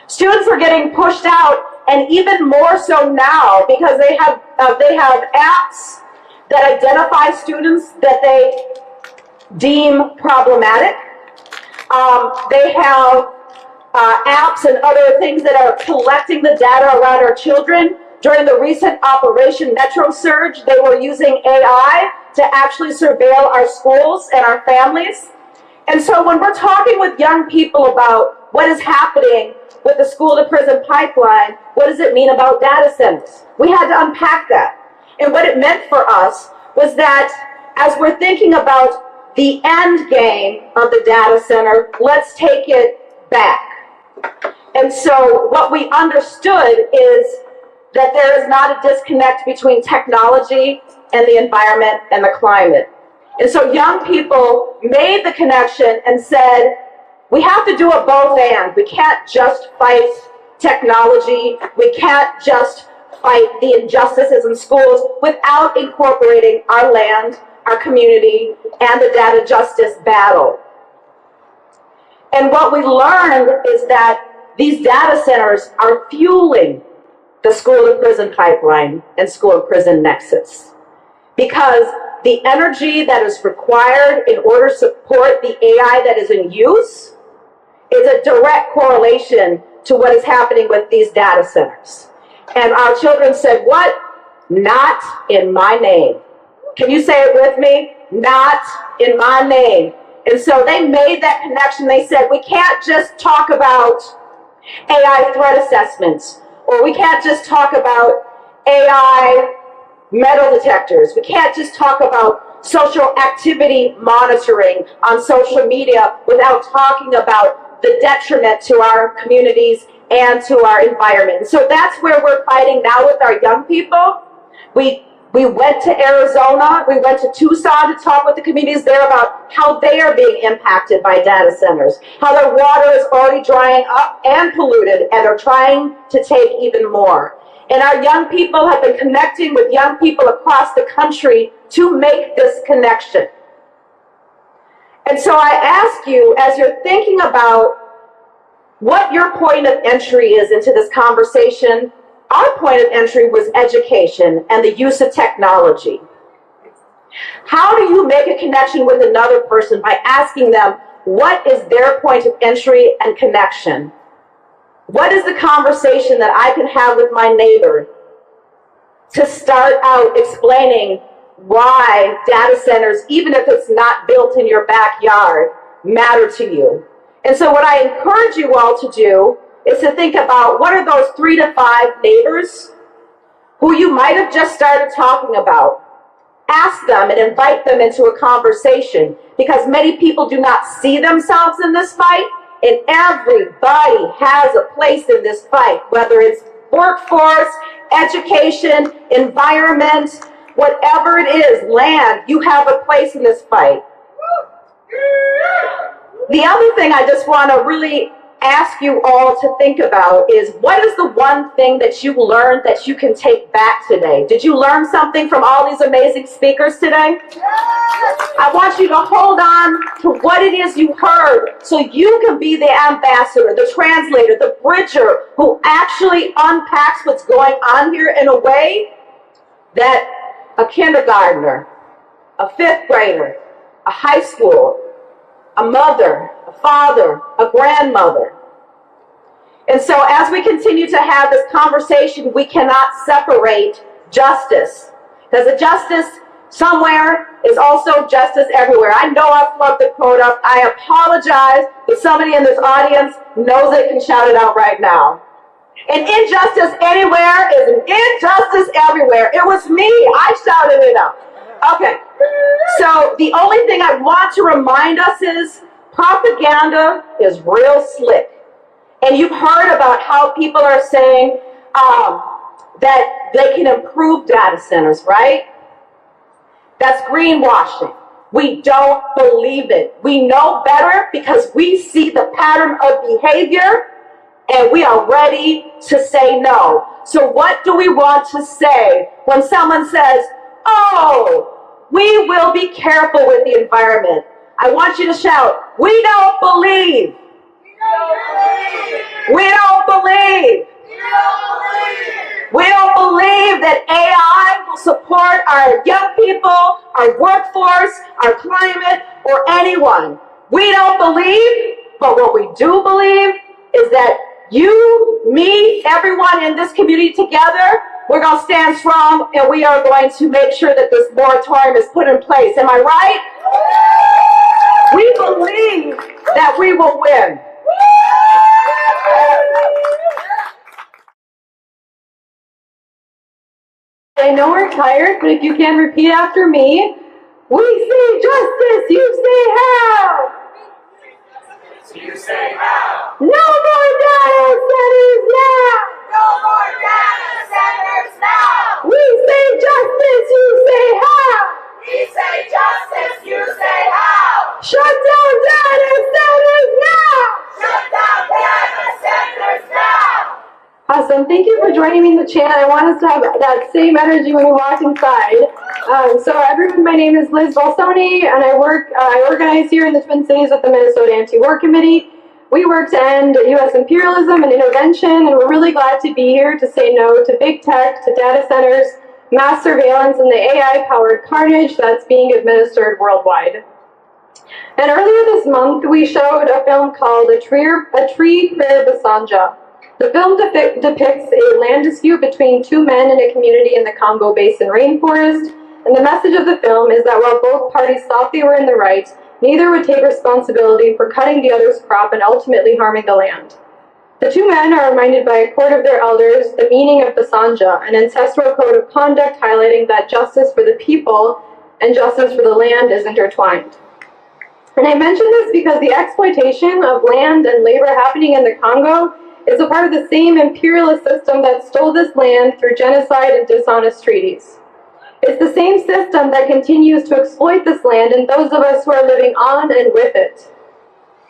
Students are getting pushed out, and even more so now because they have apps that identify students that they deem problematic. They have apps and other things that are collecting the data around our children. During the recent Operation Metro Surge, they were using AI to actually surveil our schools and our families. And so when we're talking with young people about what is happening with the school-to-prison pipeline, what does it mean about data centers? We had to unpack that. And what it meant for us was that as we're thinking about the end game of the data center, let's take it back. And so what we understood is that there is not a disconnect between technology and the environment and the climate. And so young people made the connection and said, we have to do a both and. We can't just fight technology. We can't just fight the injustices in schools without incorporating our land, our community, and the data justice battle. And what we learned is that these data centers are fueling the school-to-prison pipeline and school-to-prison nexus. Because the energy that is required in order to support the AI that is in use is a direct correlation to what is happening with these data centers. And our children said, what? Not in my name. Can you say it with me? Not in my name. And so they made that connection. They said, we can't just talk about AI threat assessments, or we can't just talk about AI metal detectors. We can't just talk about social activity monitoring on social media without talking about the detriment to our communities and to our environment. So that's where we're fighting now with our young people. We went to Arizona, we went to Tucson to talk with the communities there about how they are being impacted by data centers, how their water is already drying up and polluted, and they're trying to take even more. And our young people have been connecting with young people across the country to make this connection. And so I ask you, as you're thinking about what your point of entry is into this conversation, our point of entry was education and the use of technology. How do you make a connection with another person by asking them what is their point of entry and connection? What is the conversation that I can have with my neighbor to start out explaining why data centers, even if it's not built in your backyard, matter to you? And so what I encourage you all to do is to think about what are those 3 to 5 neighbors who you might have just started talking about. Ask them and invite them into a conversation, because many people do not see themselves in this fight, and everybody has a place in this fight, whether it's workforce, education, environment, whatever it is, land, you have a place in this fight. The other thing I just want to really ask you all to think about is, what is the one thing that you learned that you can take back today? Did you learn something from all these amazing speakers today? I want you to hold on to what it is you heard so you can be the ambassador, the translator, the bridger who actually unpacks what's going on here in a way that a kindergartner, a 5th grader, a high school, a mother, a father, a grandmother. And so as we continue to have this conversation, we cannot separate justice, because the justice somewhere is also justice everywhere. I know I've flubbed the quote up. I apologize, but somebody in this audience knows it, can shout it out right now. An injustice anywhere is an injustice everywhere. It was me. I shouted it out. Okay. So the only thing I want to remind us is propaganda is real slick. And you've heard about how people are saying that they can improve data centers, right? That's greenwashing. We don't believe it. We know better because we see the pattern of behavior and we are ready to say no. So what do we want to say when someone says, oh, we will be careful with the environment? I want you to shout, We don't believe. We don't believe. We don't believe that AI will support our young people, our workforce, our climate, or anyone. We don't believe, but what we do believe is that you, me, everyone in this community together, we're going to stand strong and we are going to make sure that this moratorium is put in place. Am I right? We believe that we will win. I know we're tired, but if you can repeat after me. We say justice, you say how? You say how? No more data centers now! No more data centers now! We say justice, you say how? We say justice, you say how? Shut down data centers now! Shut down data centers now! Awesome. Thank you for joining me in the chant. I want us to have that same energy when we walk inside. So everyone, my name is Liz Balsoni, and I organize here in the Twin Cities with the Minnesota Anti-War Committee. We work to end U.S. imperialism and intervention, and we're really glad to be here to say no to big tech, to data centers, mass surveillance, and the AI-powered carnage that's being administered worldwide. And earlier this month, we showed a film called A Tree Prayer Basanja. The film depicts a land dispute between two men in a community in the Congo Basin rainforest, and the message of the film is that while both parties thought they were in the right, neither would take responsibility for cutting the other's crop and ultimately harming the land. The two men are reminded by a court of their elders the meaning of Basanja, an ancestral code of conduct highlighting that justice for the people and justice for the land is intertwined. And I mention this because the exploitation of land and labor happening in the Congo is a part of the same imperialist system that stole this land through genocide and dishonest treaties. It's the same system that continues to exploit this land and those of us who are living on and with it.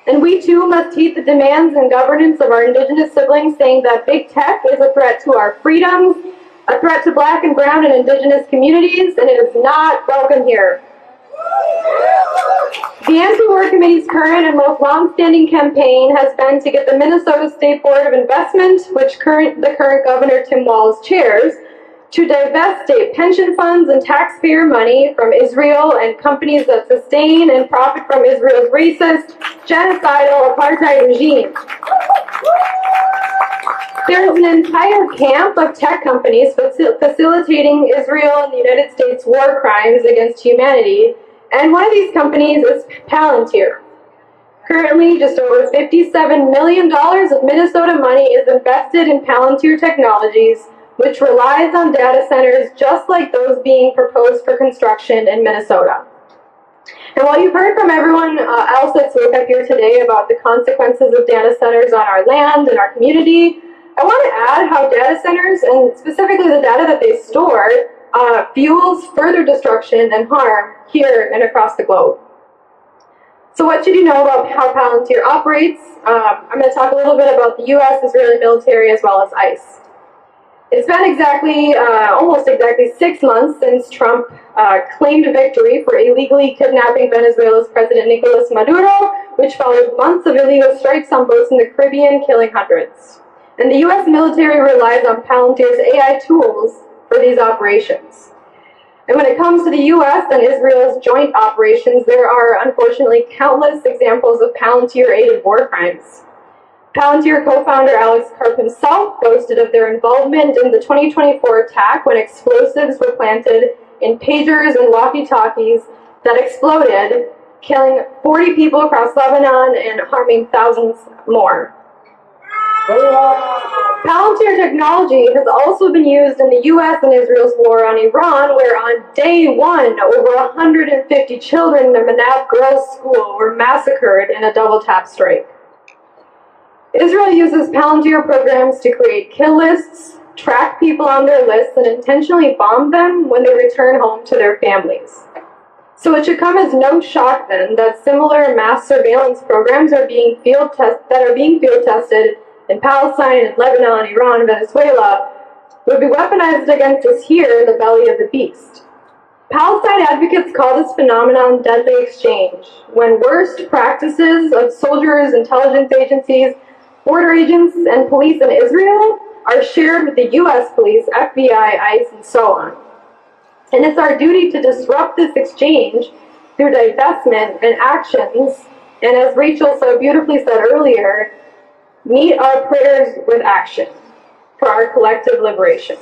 And we too must heed the demands and governance of our indigenous siblings, saying that big tech is a threat to our freedoms, a threat to Black and brown and indigenous communities, and it is not welcome here. The Anti-War Committee's current and most long-standing campaign has been to get the Minnesota State Board of Investment, which the current Governor Tim Walz chairs, to divest state pension funds and taxpayer money from Israel and companies that sustain and profit from Israel's racist, genocidal apartheid regime. There is an entire camp of tech companies facilitating Israel and the United States' war crimes against humanity, and one of these companies is Palantir. Currently, just over $57 million of Minnesota money is invested in Palantir Technologies, which relies on data centers just like those being proposed for construction in Minnesota. And while you've heard from everyone else that spoke up here today about the consequences of data centers on our land and our community, I want to add how data centers, and specifically the data that they store, fuels further destruction and harm here and across the globe. So what should you know about how Palantir operates? I'm going to talk a little bit about the U.S. Israeli military as well as ICE. It's been almost exactly 6 months since Trump claimed victory for illegally kidnapping Venezuela's President Nicolas Maduro, which followed months of illegal strikes on boats in the Caribbean, killing hundreds. And the U.S. military relies on Palantir's AI tools for these operations. And when it comes to the U.S. and Israel's joint operations, there are unfortunately countless examples of Palantir-aided war crimes. Palantir co-founder Alex Karp himself boasted of their involvement in the 2024 attack when explosives were planted in pagers and walkie-talkies that exploded, killing 40 people across Lebanon and harming thousands more. Palantir technology has also been used in the U.S. and Israel's war on Iran, where on day one, over 150 children in the Manab Girls' School were massacred in a double-tap strike. Israel uses Palantir programs to create kill lists, track people on their lists, and intentionally bomb them when they return home to their families. So it should come as no shock then that similar mass surveillance programs are being field tested in Palestine, Lebanon, Iran, Venezuela, would be weaponized against us here in the belly of the beast. Palestine advocates call this phenomenon deadly exchange, when worst practices of soldiers, intelligence agencies, border agents, and police in Israel are shared with the US police, FBI, ICE, and so on. And it's our duty to disrupt this exchange through divestment and actions, and as Rachel so beautifully said earlier, meet our prayers with action for our collective liberation.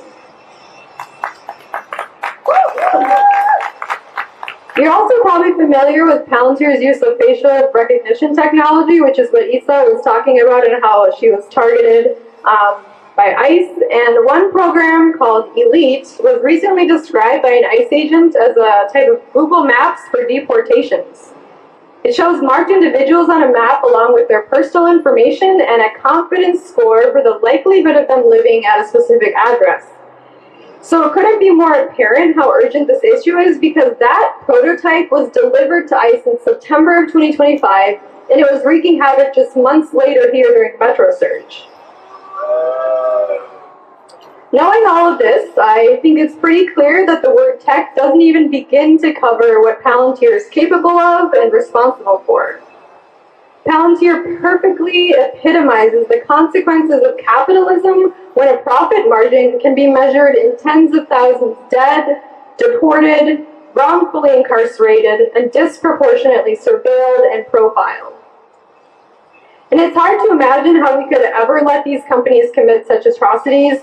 You're also probably familiar with Palantir's use of facial recognition technology, which is what Isa was talking about and how she was targeted by ICE. And one program called Elite was recently described by an ICE agent as a type of Google Maps for deportations. It shows marked individuals on a map along with their personal information and a confidence score for the likelihood of them living at a specific address. So it couldn't be more apparent how urgent this issue is, because that prototype was delivered to ICE in September of 2025, and it was wreaking havoc just months later here during Metro Surge. Knowing all of this, I think it's pretty clear that the word tech doesn't even begin to cover what Palantir is capable of and responsible for. Palantir perfectly epitomizes the consequences of capitalism when a profit margin can be measured in tens of thousands dead, deported, wrongfully incarcerated, and disproportionately surveilled and profiled. And it's hard to imagine how we could ever let these companies commit such atrocities.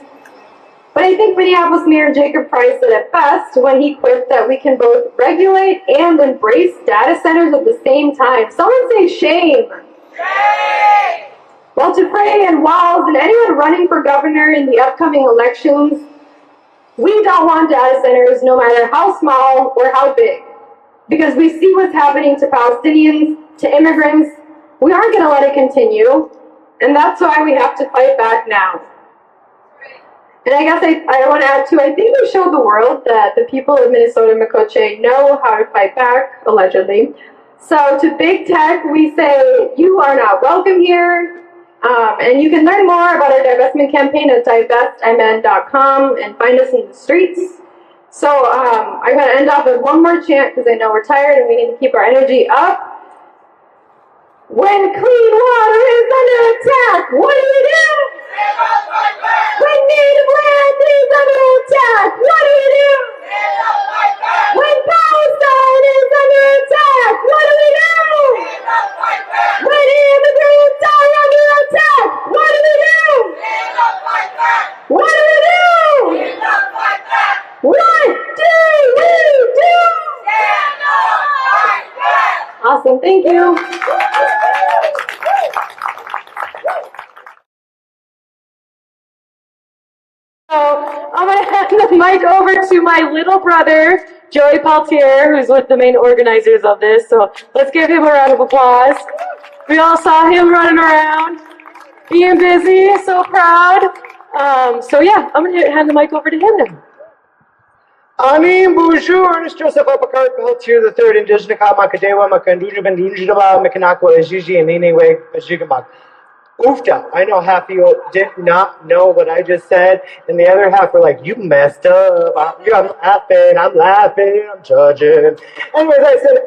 But I think Minneapolis Mayor Jacob Price said it best when he quipped that we can both regulate and embrace data centers at the same time. Someone say shame. Shame! Well, to Frey and Walls and anyone running for governor in the upcoming elections, we don't want data centers no matter how small or how big. Because we see what's happening to Palestinians, to immigrants. We aren't going to let it continue. And that's why we have to fight back now. And I guess I want to add too, I think we showed the world that the people of Minnesota Makoche know how to fight back, allegedly. So to big tech, we say, you are not welcome here. And you can learn more about our divestment campaign at divestmn.com and find us in the streets. So I'm going to end off with one more chant because I know we're tired and we need to keep our energy up. When clean water is under attack, what do we do? When native land is under attack, what do we do? When Palestine is under attack, what do we do? When immigrants are under attack, what do we do? What do we do? What do we do? Awesome, thank you. So I'm going to hand the mic over to my little brother, Joey Peltier, who's with the main organizers of this. So let's give him a round of applause. We all saw him running around, being busy, so proud. So yeah, I'm going to hand the mic over to him now. Ani bonjour, it's Joseph Apakart Peltier the third indigenous Makadewa Makanduja Bandunjaba Makanako Ajiji and Ninewe Ajigabak. Oofta, I know half of you did not know what I just said, and the other half were like, you messed up, I'm laughing, I'm judging. Anyways, I said,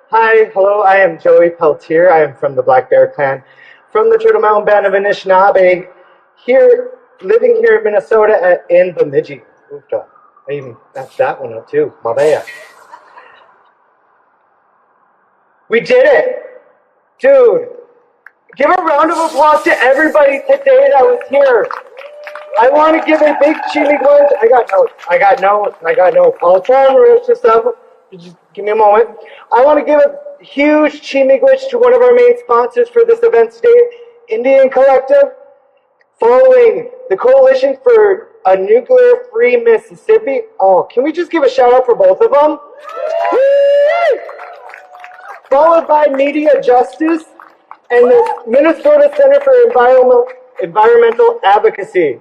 hi, hello, I am Joey Peltier, I am from the Black Bear Clan, from the Turtle Mountain Band of Anishinaabe, living here in Minnesota in Bemidji. Oofta, I even messed that one up too, Mabaya. We did it, dude. Give a round of applause to everybody today that was here. I want to give a big cheesy glance. I got no. I'll try and roast this up. Just give me a moment. I want to give a huge chimigwich to one of our main sponsors for this event today, Indian Collective. Following the Coalition for a Nuclear-Free Mississippi. Oh, can we just give a shout out for both of them? Followed by Media Justice and the Minnesota Center for Environmental Advocacy.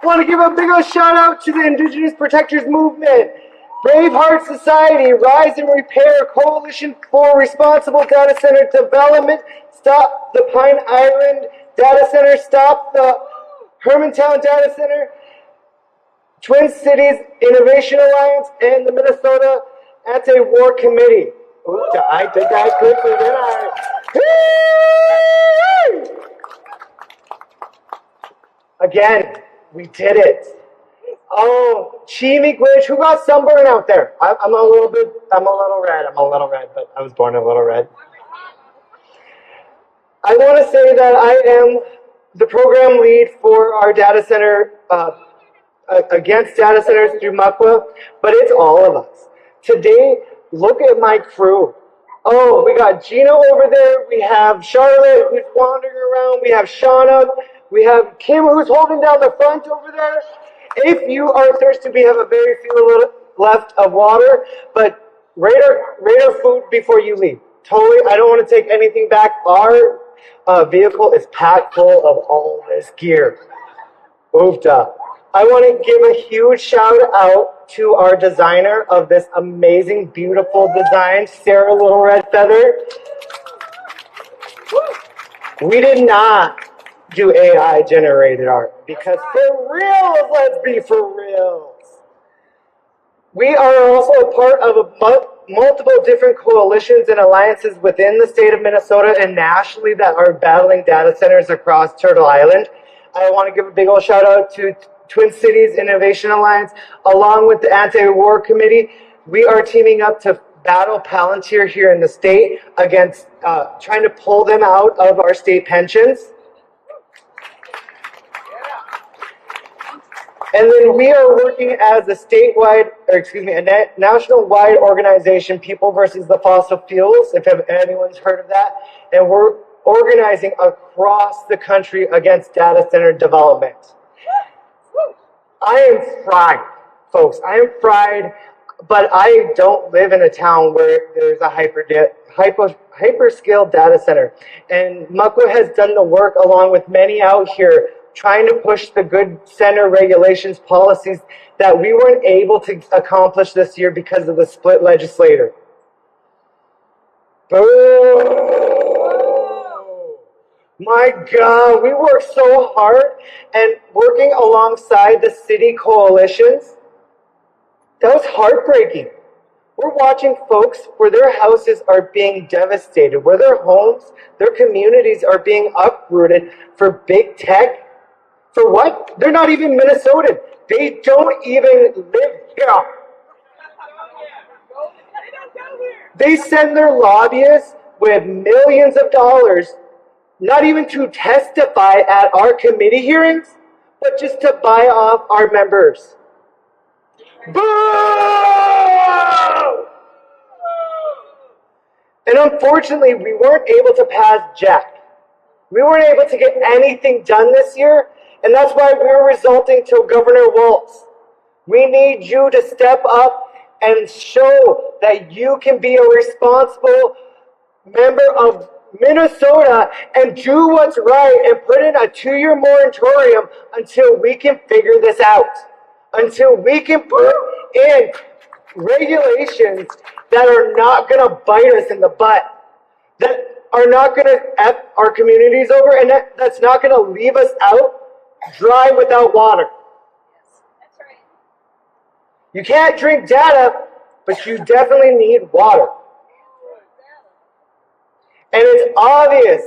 Want to give a big old shout out to the Indigenous Protectors Movement, Braveheart Society, Rise and Repair, Coalition for Responsible Data Center Development, Stop the Pine Island Data Center, Stop the Hermantown Data Center, Twin Cities Innovation Alliance, and the Minnesota Anti-War Committee. Ooh, I did that quickly, didn't I? Woo! Again, we did it. Oh, Chimi Gwitch, who got sunburn out there? I'm a little red, but I was born a little red. I want to say that I am the program lead for our data center, against data centers through MUCWA, but it's all of us. Today, look at my crew. Oh, we got Gina over there, we have Charlotte who's wandering around, we have Shauna, we have Kim who's holding down the front over there. If you are thirsty, we have a very few left of water, but rate our food before you leave. Totally, I don't want to take anything back. Our vehicle is packed full of all this gear. Oofda. I want to give a huge shout out to our designer of this amazing, beautiful design, Sarah Little Red Feather. We did not do AI generated art because for reals, let's be for reals. We are also a part of multiple different coalitions and alliances within the state of Minnesota and nationally that are battling data centers across Turtle Island. I want to give a big old shout out to Twin Cities Innovation Alliance along with the Anti-War Committee. We are teaming up to battle Palantir here in the state against trying to pull them out of our state pensions. And then we are working as a statewide, a national-wide organization, People versus the Fossil Fuels, if anyone's heard of that. And we're organizing across the country against data center development. I am fried, folks. I am fried, but I don't live in a town where there's a hyperscale data center. And MUCWA has done the work along with many out here trying to push the good center regulations policies that we weren't able to accomplish this year because of the split legislature. Boo! My God, we worked so hard and working alongside the city coalitions. That was heartbreaking. We're watching folks where their houses are being devastated, where their homes, their communities are being uprooted for big tech. For what? They're not even Minnesotan. They don't even live here. They send their lobbyists with millions of dollars, not even to testify at our committee hearings, but just to buy off our members. Boo! And unfortunately, we weren't able to pass Jack. We weren't able to get anything done this year. And that's why we're resulting to Governor Walz. We need you to step up and show that you can be a responsible member of Minnesota and do what's right and put in a 2-year moratorium until we can figure this out. Until we can put in regulations that are not going to bite us in the butt. That are not going to F our communities over and that's not going to leave us out dry without water. That's right. You can't drink data, but you definitely need water. And it's obvious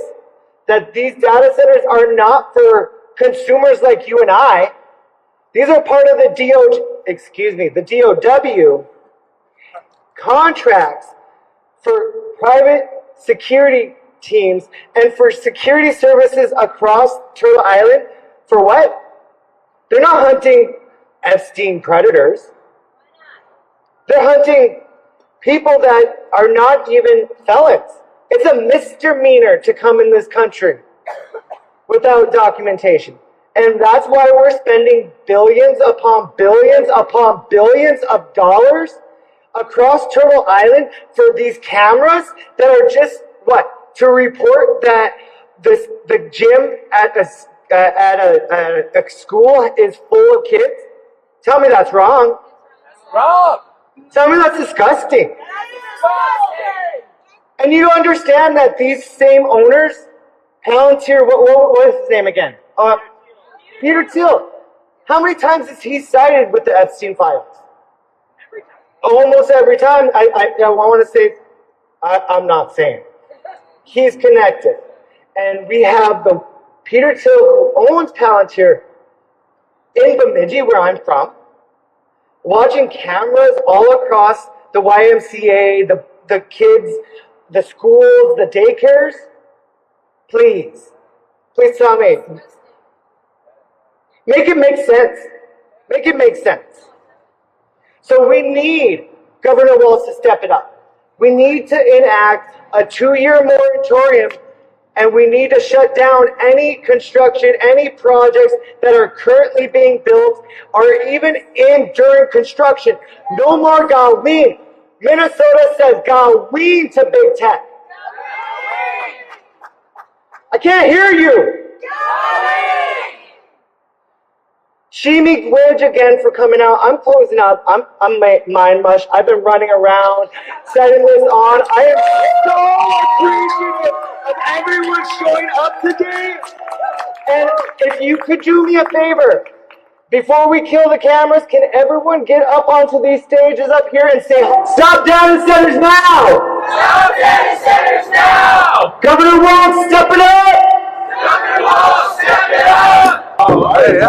that these data centers are not for consumers like you and I. These are part of the DOW contracts for private security teams and for security services across Turtle Island. For what? They're not hunting Epstein predators. They're hunting people that are not even felons. It's a misdemeanor to come in this country without documentation. And that's why we're spending billions upon billions upon billions of dollars across Turtle Island for these cameras that are just, what? To report that the gym at a school is full of kids? Tell me that's wrong. That's wrong. Tell me that's disgusting. And you understand that these same owners, Palantir, what was his name again? Peter Thiel. How many times is he cited with the Epstein files? Almost every time. I want to say, I'm not saying. He's connected. And we have the Peter Thiel, who owns Palantir, in Bemidji, where I'm from, watching cameras all across the YMCA, the kids, the schools, the daycares. Please tell me. Make it make sense. Make it make sense. So we need Governor Walz to step it up. We need to enact a 2-year moratorium, and we need to shut down any construction, any projects that are currently being built or even during construction. No more GAAWIIN. Minnesota says GAAWIIN to big tech. I can't hear you. Shimi Gwidge again for coming out. I'm closing out. I'm mind mush. I've been running around, setting this on. I am so appreciative of everyone showing up today. And if you could do me a favor, before we kill the cameras, can everyone get up onto these stages up here and say, "Stop data centers now! Stop data centers now! Governor Walz, step it up! Governor Walz, step it up! Hey,